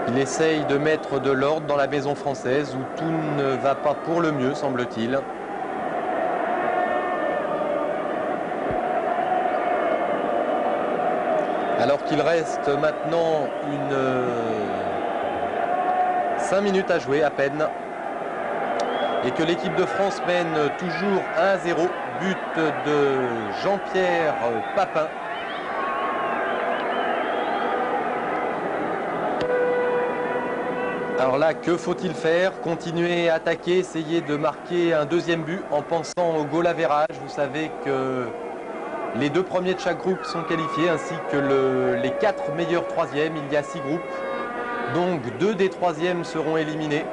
Il essaye de mettre de l'ordre dans la maison française où tout ne va pas pour le mieux, semble-t-il. Alors qu'il reste maintenant 5 minutes à jouer à peine. Et que l'équipe de France mène toujours 1-0, but de Jean-Pierre Papin. Alors là, que faut-il faire? Continuer à attaquer, essayer de marquer un deuxième but en pensant au goal average. Vous savez que les 2 premiers de chaque groupe sont qualifiés, ainsi que les 4 meilleurs troisièmes. Il y a 6 groupes, donc 2 des troisièmes seront éliminés.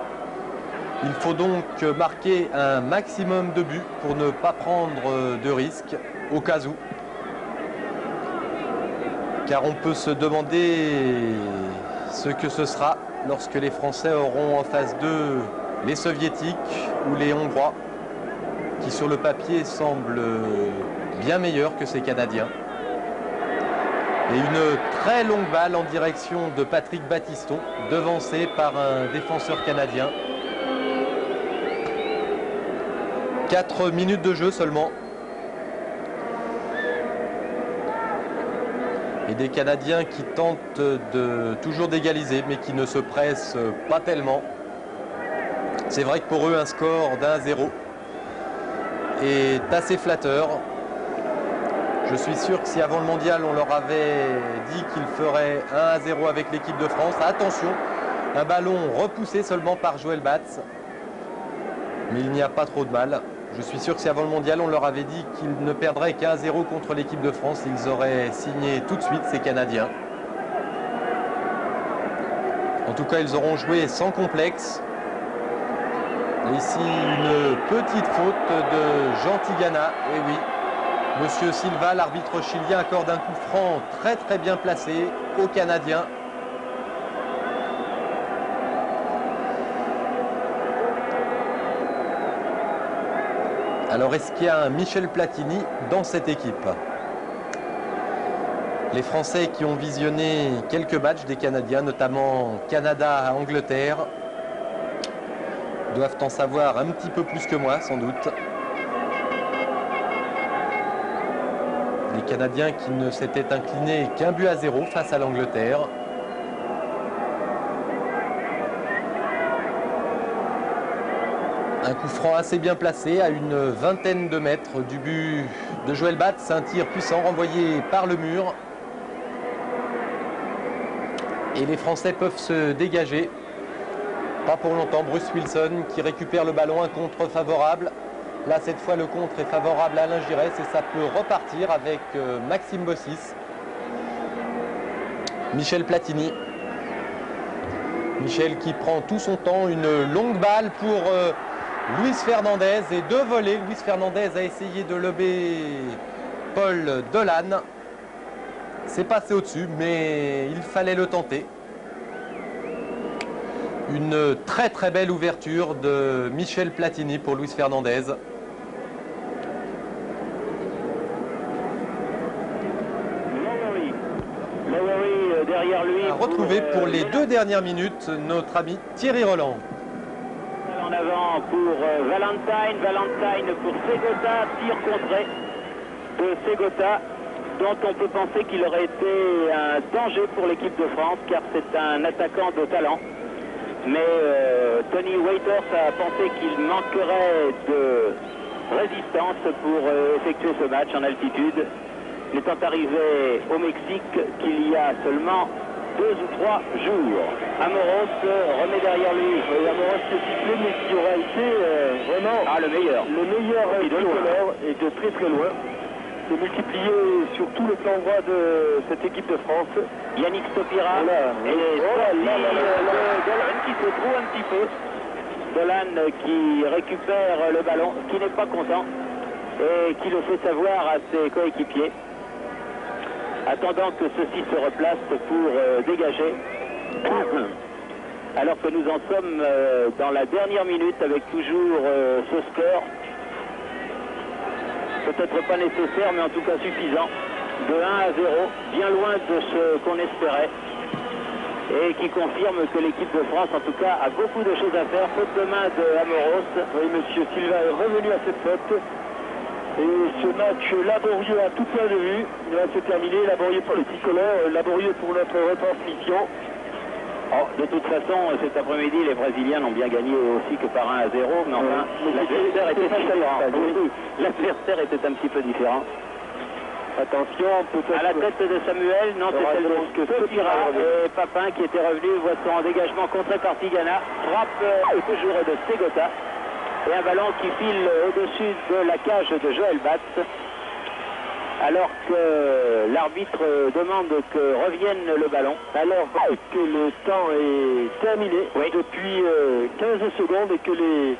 Il faut donc marquer un maximum de buts pour ne pas prendre de risques au cas où. Car on peut se demander ce que ce sera lorsque les Français auront en face d'eux les Soviétiques ou les Hongrois, qui sur le papier semblent bien meilleurs que ces Canadiens. Et une très longue balle en direction de Patrick Battiston, devancé par un défenseur canadien. 4 minutes de jeu seulement. Et des Canadiens qui tentent toujours d'égaliser, mais qui ne se pressent pas tellement. C'est vrai que pour eux, un score d'1-0 est assez flatteur. Je suis sûr que si avant le mondial, on leur avait dit qu'ils feraient 1-0 avec l'équipe de France, attention, un ballon repoussé seulement par Joël Batz. Mais il n'y a pas trop de mal. Je suis sûr que si avant le mondial, on leur avait dit qu'ils ne perdraient qu'1-0 contre l'équipe de France, ils auraient signé tout de suite ces Canadiens. En tout cas, ils auront joué sans complexe. Et ici, une petite faute de Jean Tigana. Et oui, Monsieur Silva, l'arbitre chilien, accorde un coup franc très bien placé aux Canadiens. Alors, est-ce qu'il y a un Michel Platini dans cette équipe? Les Français qui ont visionné quelques matchs des Canadiens, notamment Canada-Angleterre, doivent en savoir un petit peu plus que moi, sans doute. Les Canadiens qui ne s'étaient inclinés qu'un but à 0 face à l'Angleterre. Un coup franc assez bien placé à une vingtaine de mètres du but de Joël Batz. Un tir puissant renvoyé par le mur. Et les Français peuvent se dégager. Pas pour longtemps. Bruce Wilson qui récupère le ballon. Un contre favorable. Là, cette fois, le contre est favorable à Alain Giresse et ça peut repartir avec Maxime Bossis. Michel Platini. Michel qui prend tout son temps. Une longue balle pour Luis Fernandez et deux volets. Luis Fernandez a essayé de lober Paul Dolan. C'est passé au-dessus, mais il fallait le tenter. Une très très belle ouverture de Michel Platini pour Luis Fernandez. Derrière lui. A retrouvé pour les 2 dernières minutes notre ami Thierry Roland. En avant pour Valentine. Valentine pour Segota. Tir contré de Segota, dont on peut penser qu'il aurait été un danger pour l'équipe de France, car c'est un attaquant de talent. Mais Tony Waiters a pensé qu'il manquerait de résistance pour effectuer ce match en altitude. Il étant arrivé au Mexique qu'il y a seulement 2 ou 3 jours. Amoros remet derrière lui. Amoros s'est sifflé, mais qui aura été vraiment le meilleur. Le meilleur tricolore et de très très loin. C'est multiplié sur tout le plan droit de cette équipe de France. Yannick Stopira et Dolan qui se trouve un petit peu. Dolan qui récupère le ballon, qui n'est pas content et qui le fait savoir à ses coéquipiers, attendant que ceux-ci se replacent pour dégager. Alors que nous en sommes dans la dernière minute avec toujours ce score. Peut-être pas nécessaire, mais en tout cas suffisant, de 1 à 0, bien loin de ce qu'on espérait, et qui confirme que l'équipe de France, en tout cas, a beaucoup de choses à faire. Faute de main de Amoros. Oui, monsieur Silva est revenu à cette faute, et ce match laborieux à tout point de vue, il va se terminer, laborieux pour les tricolores, laborieux pour notre retransmission. Oh, de toute façon, cet après-midi, les Brésiliens n'ont bien gagné aussi que par 1 à 0, mais enfin, l'adversaire était différent. L'adversaire était un petit peu différent. Attention, peut-être... À la tête de Samuel, non, c'est celle de Stopira et Papin qui était revenu, voit son dégagement contré par Tigana, frappe toujours de Segota, et un ballon qui file au-dessus de la cage de Joël Batz. Alors que l'arbitre demande que revienne le ballon. Alors que le temps est terminé depuis 15 secondes et que les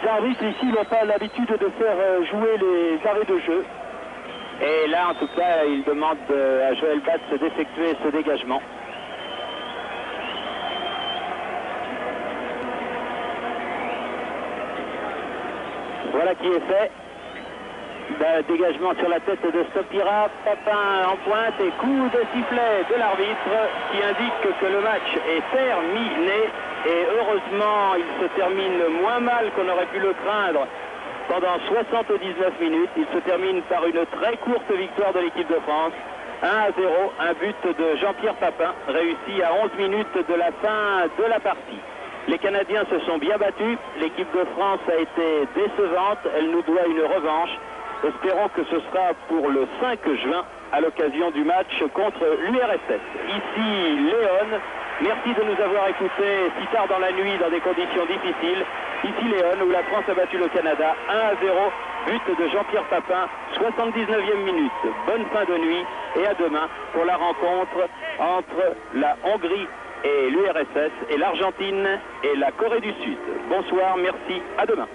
arbitres ici n'ont pas l'habitude de faire jouer les arrêts de jeu. Et là, en tout cas, il demande à Joël Batz d'effectuer ce dégagement. Voilà qui est fait. Dégagement sur la tête de Stopira, Papin en pointe et coup de sifflet de l'arbitre qui indique que le match est terminé. Et heureusement, il se termine moins mal qu'on aurait pu le craindre pendant 79 minutes. Il se termine par une très courte victoire de l'équipe de France. 1 à 0, un but de Jean-Pierre Papin, réussi à 11 minutes de la fin de la partie. Les Canadiens se sont bien battus. L'équipe de France a été décevante. Elle nous doit une revanche. Espérons que ce sera pour le 5 juin à l'occasion du match contre l'URSS. Ici Léon, merci de nous avoir écoutés si tard dans la nuit dans des conditions difficiles. Ici Léon où la France a battu le Canada 1 à 0, but de Jean-Pierre Papin, 79e minute. Bonne fin de nuit et à demain pour la rencontre entre la Hongrie et l'URSS et l'Argentine et la Corée du Sud. Bonsoir, merci, à demain.